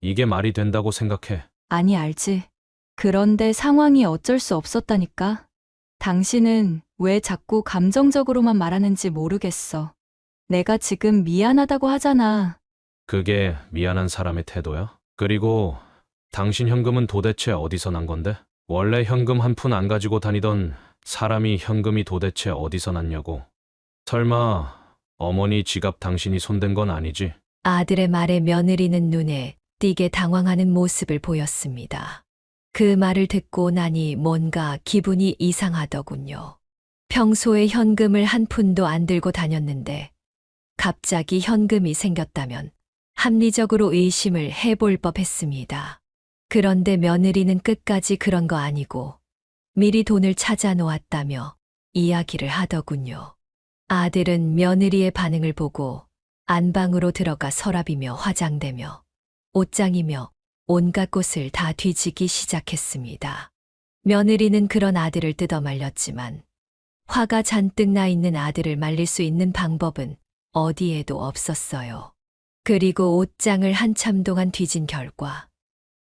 이게 말이 된다고 생각해? 아니, 알지. 그런데 상황이 어쩔 수 없었다니까. 당신은 왜 자꾸 감정적으로만 말하는지 모르겠어. 내가 지금 미안하다고 하잖아. 그게 미안한 사람의 태도야? 그리고 당신 현금은 도대체 어디서 난 건데? 원래 현금 한 푼 안 가지고 다니던 사람이 현금이 도대체 어디서 났냐고. 설마 어머니 지갑 당신이 손댄 건 아니지? 아들의 말에 며느리는 눈에 띄게 당황하는 모습을 보였습니다. 그 말을 듣고 나니 뭔가 기분이 이상하더군요. 평소에 현금을 한 푼도 안 들고 다녔는데 갑자기 현금이 생겼다면 합리적으로 의심을 해볼 법했습니다. 그런데 며느리는 끝까지 그런 거 아니고 미리 돈을 찾아 놓았다며 이야기를 하더군요. 아들은 며느리의 반응을 보고 안방으로 들어가 서랍이며 화장대며 옷장이며 온갖 곳을 다 뒤지기 시작했습니다. 며느리는 그런 아들을 뜯어말렸지만 화가 잔뜩 나 있는 아들을 말릴 수 있는 방법은 어디에도 없었어요. 그리고 옷장을 한참 동안 뒤진 결과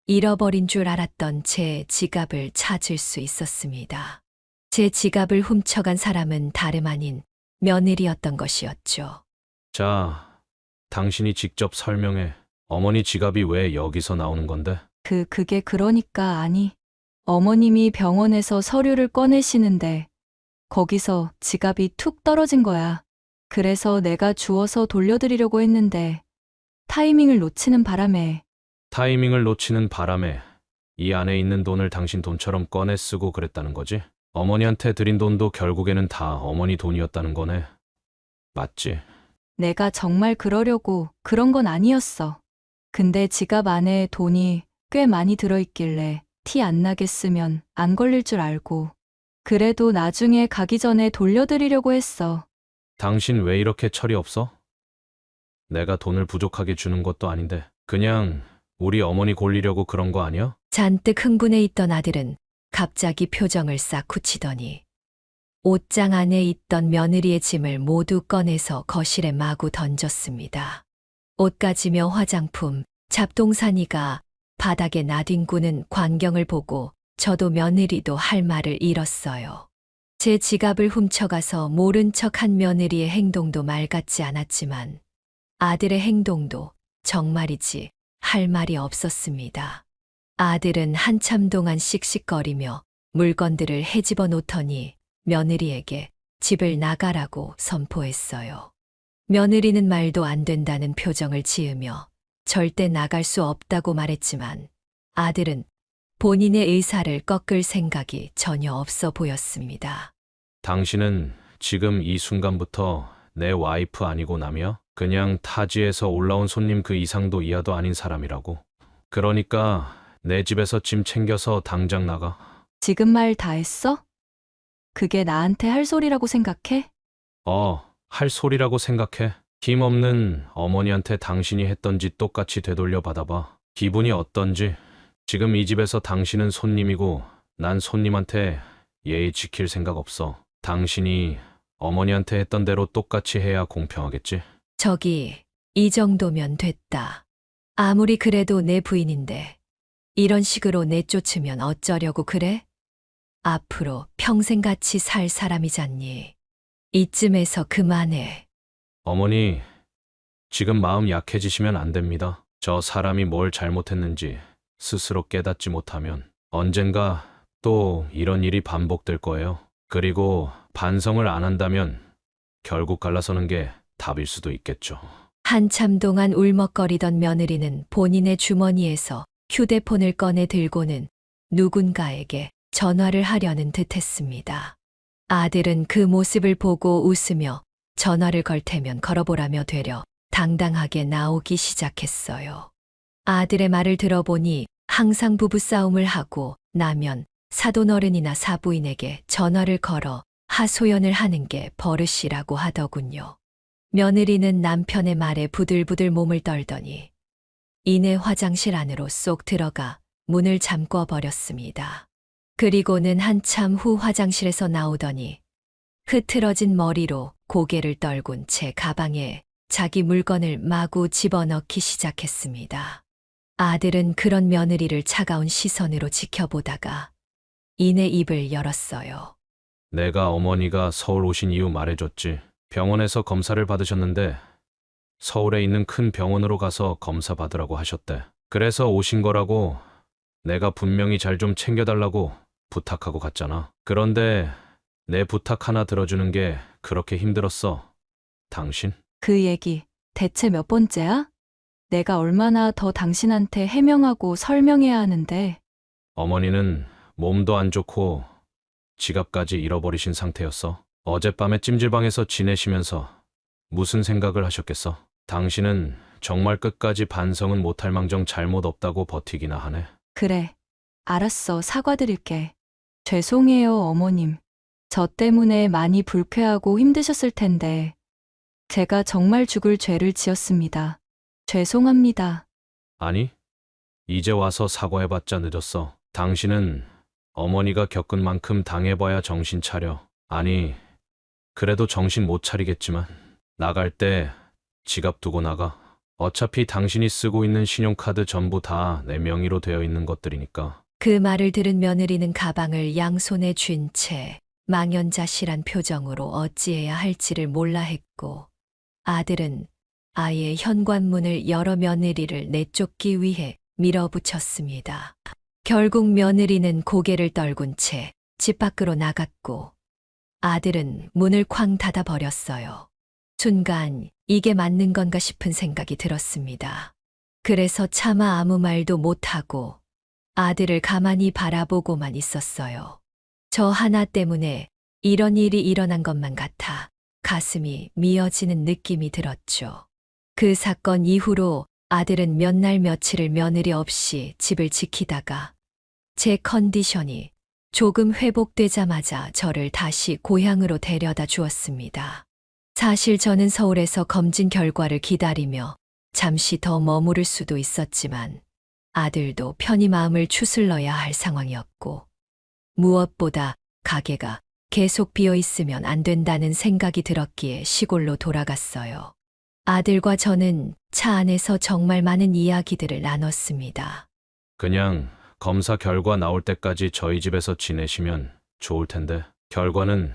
잃어버린 줄 알았던 제 지갑을 찾을 수 있었습니다. 제 지갑을 훔쳐간 사람은 다름 아닌 며느리였던 것이었죠. 자, 당신이 직접 설명해. 어머니 지갑이 왜 여기서 나오는 건데? 그게 그러니까 아니. 어머님이 병원에서 서류를 꺼내시는데 거기서 지갑이 툭 떨어진 거야. 그래서 내가 주워서 돌려드리려고 했는데 타이밍을 놓치는 바람에 타이밍을 놓치는 바람에 이 안에 있는 돈을 당신 돈처럼 꺼내 쓰고 그랬다는 거지? 어머니한테 드린 돈도 결국에는 다 어머니 돈이었다는 거네. 맞지? 내가 정말 그러려고 그런 건 아니었어. 근데 지갑 안에 돈이 꽤 많이 들어있길래 티 안 나게 쓰면 안 걸릴 줄 알고. 그래도 나중에 가기 전에 돌려드리려고 했어. 당신 왜 이렇게 철이 없어? 내가 돈을 부족하게 주는 것도 아닌데 그냥 우리 어머니 골리려고 그런 거 아니야? 잔뜩 흥분해 있던 아들은 갑자기 표정을 싹 굳히더니 옷장 안에 있던 며느리의 짐을 모두 꺼내서 거실에 마구 던졌습니다. 옷가지며 화장품, 잡동사니가 바닥에 나뒹구는 광경을 보고 저도 며느리도 할 말을 잃었어요. 제 지갑을 훔쳐가서 모른 척한 며느리의 행동도 말 같지 않았지만 아들의 행동도 정말이지 할 말이 없었습니다. 아들은 한참 동안 씩씩거리며 물건들을 헤집어 놓더니 며느리에게 집을 나가라고 선포했어요. 며느리는 말도 안 된다는 표정을 지으며 절대 나갈 수 없다고 말했지만 아들은 본인의 의사를 꺾을 생각이 전혀 없어 보였습니다. 당신은 지금 이 순간부터 내 와이프 아니고 남이야? 그냥 타지에서 올라온 손님 그 이상도 이하도 아닌 사람이라고. 그러니까 내 집에서 짐 챙겨서 당장 나가. 지금 말 다 했어? 그게 나한테 할 소리라고 생각해? 할 소리라고 생각해. 힘없는 어머니한테 당신이 했던 짓 똑같이 되돌려 받아봐. 기분이 어떤지. 지금 이 집에서 당신은 손님이고 난 손님한테 예의 지킬 생각 없어. 당신이 어머니한테 했던 대로 똑같이 해야 공평하겠지? 저기, 이 정도면 됐다. 아무리 그래도 내 부인인데 이런 식으로 내쫓으면 어쩌려고 그래? 앞으로 평생 같이 살 사람이잖니. 이쯤에서 그만해. 어머니, 지금 마음 약해지시면 안 됩니다. 저 사람이 뭘 잘못했는지 스스로 깨닫지 못하면 언젠가 또 이런 일이 반복될 거예요. 그리고 반성을 안 한다면 결국 갈라서는 게 답일 수도 있겠죠. 한참 동안 울먹거리던 며느리는 본인의 주머니에서 휴대폰을 꺼내 들고는 누군가에게 전화를 하려는 듯 했습니다. 아들은 그 모습을 보고 웃으며 전화를 걸 테면 걸어보라며 되려 당당하게 나오기 시작했어요. 아들의 말을 들어보니 항상 부부싸움을 하고 나면 사돈어른이나 사부인에게 전화를 걸어 하소연을 하는 게 버릇이라고 하더군요. 며느리는 남편의 말에 부들부들 몸을 떨더니 이내 화장실 안으로 쏙 들어가 문을 잠궈 버렸습니다. 그리고는 한참 후 화장실에서 나오더니 흐트러진 머리로 고개를 떨군 채 가방에 자기 물건을 마구 집어넣기 시작했습니다. 아들은 그런 며느리를 차가운 시선으로 지켜보다가 이내 입을 열었어요. 내가 어머니가 서울 오신 이유 말해줬지. 병원에서 검사를 받으셨는데 서울에 있는 큰 병원으로 가서 검사 받으라고 하셨대. 그래서 오신 거라고 내가 분명히 잘 좀 챙겨달라고 부탁하고 갔잖아. 그런데 내 부탁 하나 들어주는 게 그렇게 힘들었어. 당신? 그 얘기 대체 몇 번째야? 내가 얼마나 더 당신한테 해명하고 설명해야 하는데. 어머니는 몸도 안 좋고 지갑까지 잃어버리신 상태였어. 어젯밤에 찜질방에서 지내시면서 무슨 생각을 하셨겠어? 당신은 정말 끝까지 반성은 못할 망정 잘못 없다고 버티기나 하네. 그래, 알았어. 사과드릴게. 죄송해요, 어머님. 저 때문에 많이 불쾌하고 힘드셨을 텐데 제가 정말 죽을 죄를 지었습니다. 죄송합니다. 아니, 이제 와서 사과해봤자 늦었어. 당신은 어머니가 겪은 만큼 당해봐야 정신 차려. 아니, 그래도 정신 못 차리겠지만 나갈 때 지갑 두고 나가. 어차피 당신이 쓰고 있는 신용카드 전부 다 내 명의로 되어 있는 것들이니까. 그 말을 들은 며느리는 가방을 양손에 쥔 채 망연자실한 표정으로 어찌해야 할지를 몰라 했고, 아들은 아예 현관문을 열어 며느리를 내쫓기 위해 밀어붙였습니다. 결국 며느리는 고개를 떨군 채 집 밖으로 나갔고, 아들은 문을 쾅 닫아 버렸어요. 순간 이게 맞는 건가 싶은 생각이 들었습니다. 그래서 차마 아무 말도 못하고 아들을 가만히 바라보고만 있었어요. 저 하나 때문에 이런 일이 일어난 것만 같아 가슴이 미어지는 느낌이 들었죠. 그 사건 이후로 아들은 몇 날 며칠을 며느리 없이 집을 지키다가 제 컨디션이 조금 회복되자마자 저를 다시 고향으로 데려다 주었습니다. 사실 저는 서울에서 검진 결과를 기다리며 잠시 더 머무를 수도 있었지만 아들도 편히 마음을 추슬러야 할 상황이었고, 무엇보다 가게가 계속 비어 있으면 안 된다는 생각이 들었기에 시골로 돌아갔어요. 아들과 저는 차 안에서 정말 많은 이야기들을 나눴습니다. 그냥 검사 결과 나올 때까지 저희 집에서 지내시면 좋을 텐데 결과는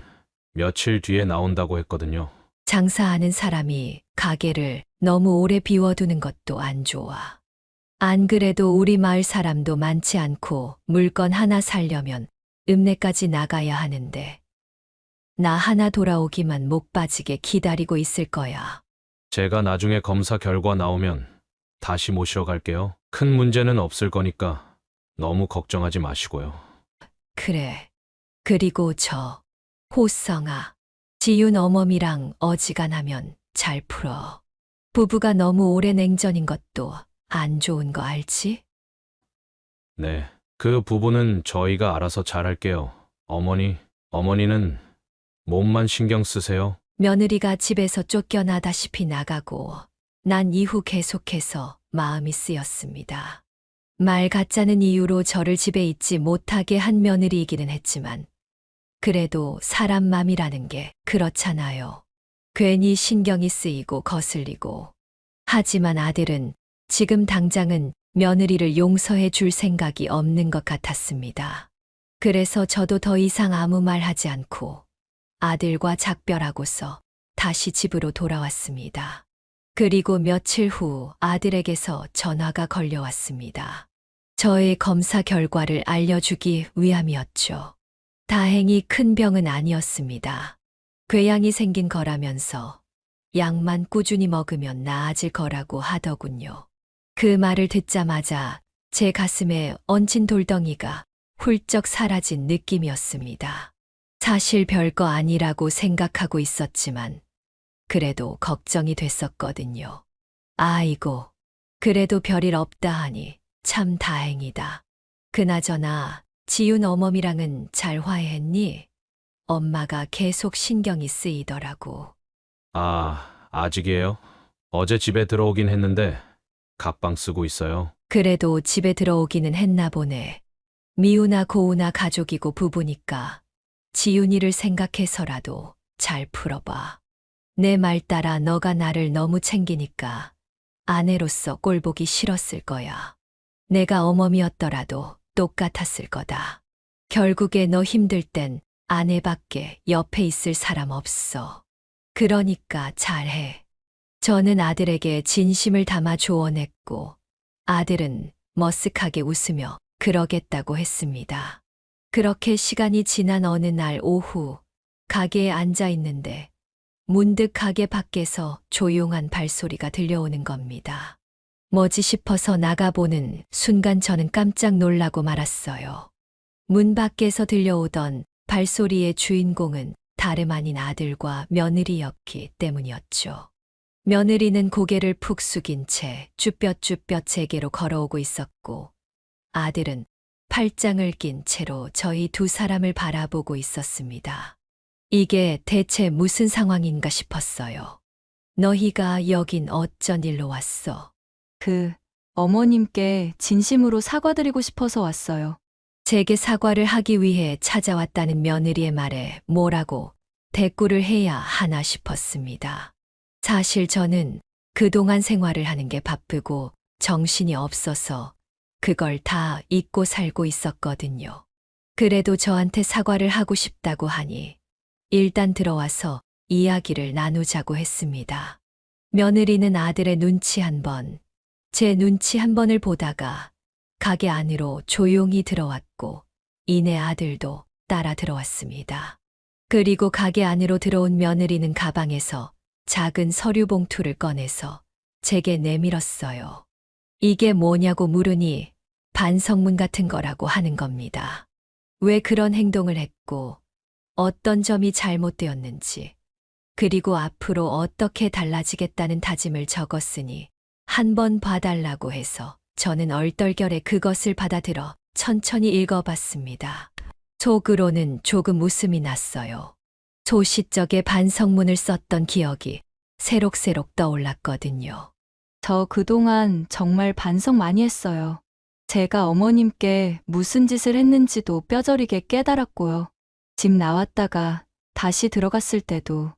며칠 뒤에 나온다고 했거든요. 장사하는 사람이 가게를 너무 오래 비워두는 것도 안 좋아. 안 그래도 우리 마을 사람도 많지 않고 물건 하나 사려면 읍내까지 나가야 하는데 나 하나 돌아오기만 목 빠지게 기다리고 있을 거야. 제가 나중에 검사 결과 나오면 다시 모시러 갈게요. 큰 문제는 없을 거니까 너무 걱정하지 마시고요. 그래. 그리고 저 호성아, 지윤 어머니랑 어지간하면 잘 풀어. 부부가 너무 오래 냉전인 것도 안 좋은 거 알지? 네, 그 부분은 저희가 알아서 잘할게요. 어머니는 몸만 신경 쓰세요. 며느리가 집에서 쫓겨나다시피 나가고 난 이후 계속해서 마음이 쓰였습니다. 말 같자는 이유로 저를 집에 있지 못하게 한 며느리이기는 했지만 그래도 사람 맘이라는 게 그렇잖아요. 괜히 신경이 쓰이고 거슬리고. 하지만 아들은 지금 당장은 며느리를 용서해 줄 생각이 없는 것 같았습니다. 그래서 저도 더 이상 아무 말 하지 않고 아들과 작별하고서 다시 집으로 돌아왔습니다. 그리고 며칠 후 아들에게서 전화가 걸려왔습니다. 저의 검사 결과를 알려주기 위함이었죠. 다행히 큰 병은 아니었습니다. 궤양이 생긴 거라면서 약만 꾸준히 먹으면 나아질 거라고 하더군요. 그 말을 듣자마자 제 가슴에 얹힌 돌덩이가 훌쩍 사라진 느낌이었습니다. 사실 별거 아니라고 생각하고 있었지만 그래도 걱정이 됐었거든요. 아이고, 그래도 별일 없다 하니 참 다행이다. 그나저나 지윤 어머니랑은 잘 화해했니? 엄마가 계속 신경이 쓰이더라고. 아직이에요? 어제 집에 들어오긴 했는데 갑방 쓰고 있어요. 그래도 집에 들어오기는 했나 보네. 미우나 고우나 가족이고 부부니까 지윤이를 생각해서라도 잘 풀어봐. 내 말 따라 너가 나를 너무 챙기니까 아내로서 꼴보기 싫었을 거야. 내가 어머니였더라도 똑같았을 거다. 결국에 너 힘들 땐 아내밖에 옆에 있을 사람 없어. 그러니까 잘해. 저는 아들에게 진심을 담아 조언했고 아들은 머쓱하게 웃으며 그러겠다고 했습니다. 그렇게 시간이 지난 어느 날 오후 가게에 앉아 있는데 문득 가게 밖에서 조용한 발소리가 들려오는 겁니다. 뭐지 싶어서 나가보는 순간 저는 깜짝 놀라고 말았어요. 문 밖에서 들려오던 발소리의 주인공은 다름 아닌 아들과 며느리였기 때문이었죠. 며느리는 고개를 푹 숙인 채 쭈뼛쭈뼛 제게로 걸어오고 있었고 아들은 팔짱을 낀 채로 저희 두 사람을 바라보고 있었습니다. 이게 대체 무슨 상황인가 싶었어요. 너희가 여긴 어쩐 일로 왔어? 어머님께 진심으로 사과드리고 싶어서 왔어요. 제게 사과를 하기 위해 찾아왔다는 며느리의 말에 뭐라고 대꾸를 해야 하나 싶었습니다. 사실 저는 그동안 생활을 하는 게 바쁘고 정신이 없어서 그걸 다 잊고 살고 있었거든요. 그래도 저한테 사과를 하고 싶다고 하니 일단 들어와서 이야기를 나누자고 했습니다. 며느리는 아들의 눈치 한 번, 제 눈치 한 번을 보다가 가게 안으로 조용히 들어왔고 이내 아들도 따라 들어왔습니다. 그리고 가게 안으로 들어온 며느리는 가방에서 작은 서류 봉투를 꺼내서 제게 내밀었어요. 이게 뭐냐고 물으니 반성문 같은 거라고 하는 겁니다. 왜 그런 행동을 했고 어떤 점이 잘못되었는지 그리고 앞으로 어떻게 달라지겠다는 다짐을 적었으니 한번 봐달라고 해서 저는 얼떨결에 그것을 받아들어 천천히 읽어봤습니다. 속으로는 조금 웃음이 났어요. 소시적에 반성문을 썼던 기억이 새록새록 떠올랐거든요. 저 그동안 정말 반성 많이 했어요. 제가 어머님께 무슨 짓을 했는지도 뼈저리게 깨달았고요. 집 나왔다가 다시 들어갔을 때도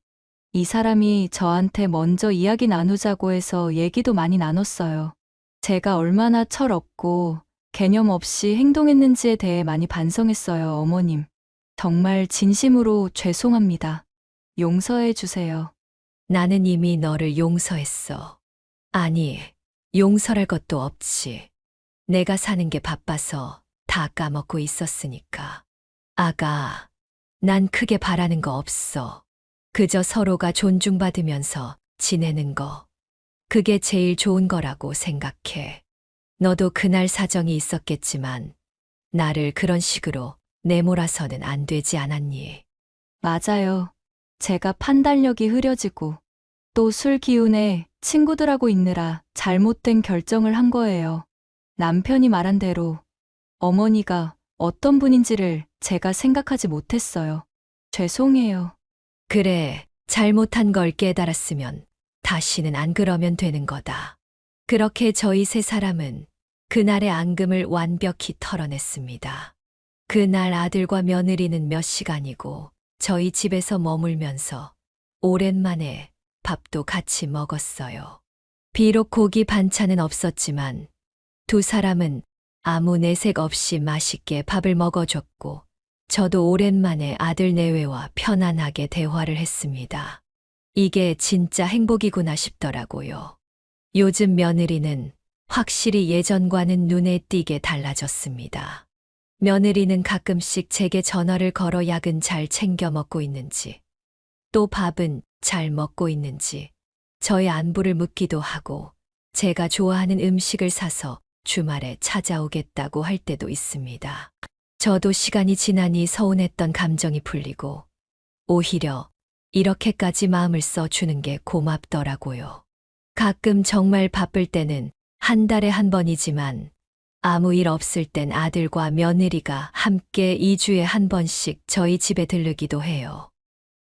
이 사람이 저한테 먼저 이야기 나누자고 해서 얘기도 많이 나눴어요. 제가 얼마나 철없고 개념 없이 행동했는지에 대해 많이 반성했어요, 어머님. 정말 진심으로 죄송합니다. 용서해 주세요. 나는 이미 너를 용서했어. 아니, 용서할 것도 없지. 내가 사는 게 바빠서 다 까먹고 있었으니까. 아가, 난 크게 바라는 거 없어. 그저 서로가 존중받으면서 지내는 거. 그게 제일 좋은 거라고 생각해. 너도 그날 사정이 있었겠지만 나를 그런 식으로 내몰아서는 안 되지 않았니? 맞아요. 제가 판단력이 흐려지고 또 술 기운에 친구들하고 있느라 잘못된 결정을 한 거예요. 남편이 말한 대로 어머니가 어떤 분인지를 제가 생각하지 못했어요. 죄송해요. 그래, 잘못한 걸 깨달았으면 다시는 안 그러면 되는 거다. 그렇게 저희 세 사람은 그날의 앙금을 완벽히 털어냈습니다. 그날 아들과 며느리는 몇 시간이고 저희 집에서 머물면서 오랜만에 밥도 같이 먹었어요. 비록 고기 반찬은 없었지만 두 사람은 아무 내색 없이 맛있게 밥을 먹어줬고 저도 오랜만에 아들 내외와 편안하게 대화를 했습니다. 이게 진짜 행복이구나 싶더라고요. 요즘 며느리는 확실히 예전과는 눈에 띄게 달라졌습니다. 며느리는 가끔씩 제게 전화를 걸어 약은 잘 챙겨 먹고 있는지, 또 밥은 잘 먹고 있는지, 저의 안부를 묻기도 하고, 제가 좋아하는 음식을 사서 주말에 찾아오겠다고 할 때도 있습니다. 저도 시간이 지나니 서운했던 감정이 풀리고, 오히려 이렇게까지 마음을 써주는 게 고맙더라고요. 가끔 정말 바쁠 때는 한 달에 한 번이지만 아무 일 없을 땐 아들과 며느리가 함께 2주에 한 번씩 저희 집에 들르기도 해요.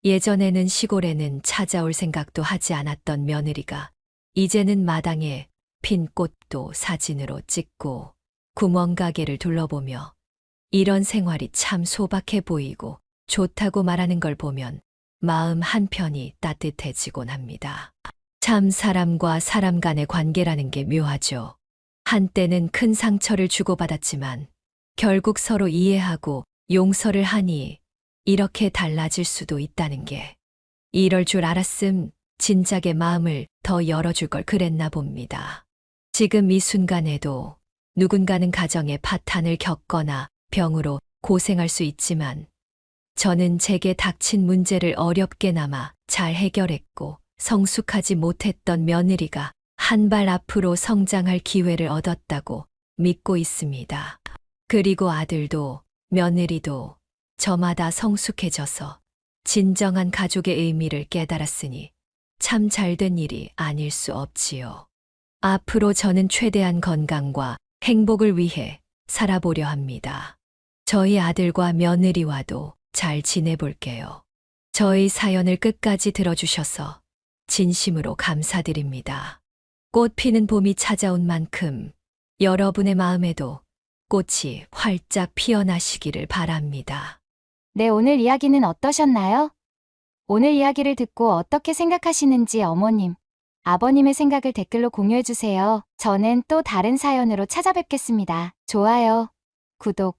예전에는 시골에는 찾아올 생각도 하지 않았던 며느리가 이제는 마당에 핀 꽃도 사진으로 찍고 구멍가게를 둘러보며 이런 생활이 참 소박해 보이고 좋다고 말하는 걸 보면 마음 한편이 따뜻해지곤 합니다. 참 사람과 사람 간의 관계라는 게 묘하죠. 한때는 큰 상처를 주고받았지만 결국 서로 이해하고 용서를 하니 이렇게 달라질 수도 있다는 게 이럴 줄 알았음 진작에 마음을 더 열어줄 걸 그랬나 봅니다. 지금 이 순간에도 누군가는 가정의 파탄을 겪거나 병으로 고생할 수 있지만 저는 제게 닥친 문제를 어렵게나마 잘 해결했고 성숙하지 못했던 며느리가 한 발 앞으로 성장할 기회를 얻었다고 믿고 있습니다. 그리고 아들도 며느리도 저마다 성숙해져서 진정한 가족의 의미를 깨달았으니 참 잘된 일이 아닐 수 없지요. 앞으로 저는 최대한 건강과 행복을 위해 살아보려 합니다. 저희 아들과 며느리와도 잘 지내볼게요. 저희 사연을 끝까지 들어주셔서 진심으로 감사드립니다. 꽃 피는 봄이 찾아온 만큼 여러분의 마음에도 꽃이 활짝 피어나시기를 바랍니다. 네, 오늘 이야기는 어떠셨나요? 오늘 이야기를 듣고 어떻게 생각하시는지 어머님, 아버님의 생각을 댓글로 공유해주세요. 저는 또 다른 사연으로 찾아뵙겠습니다. 좋아요, 구독,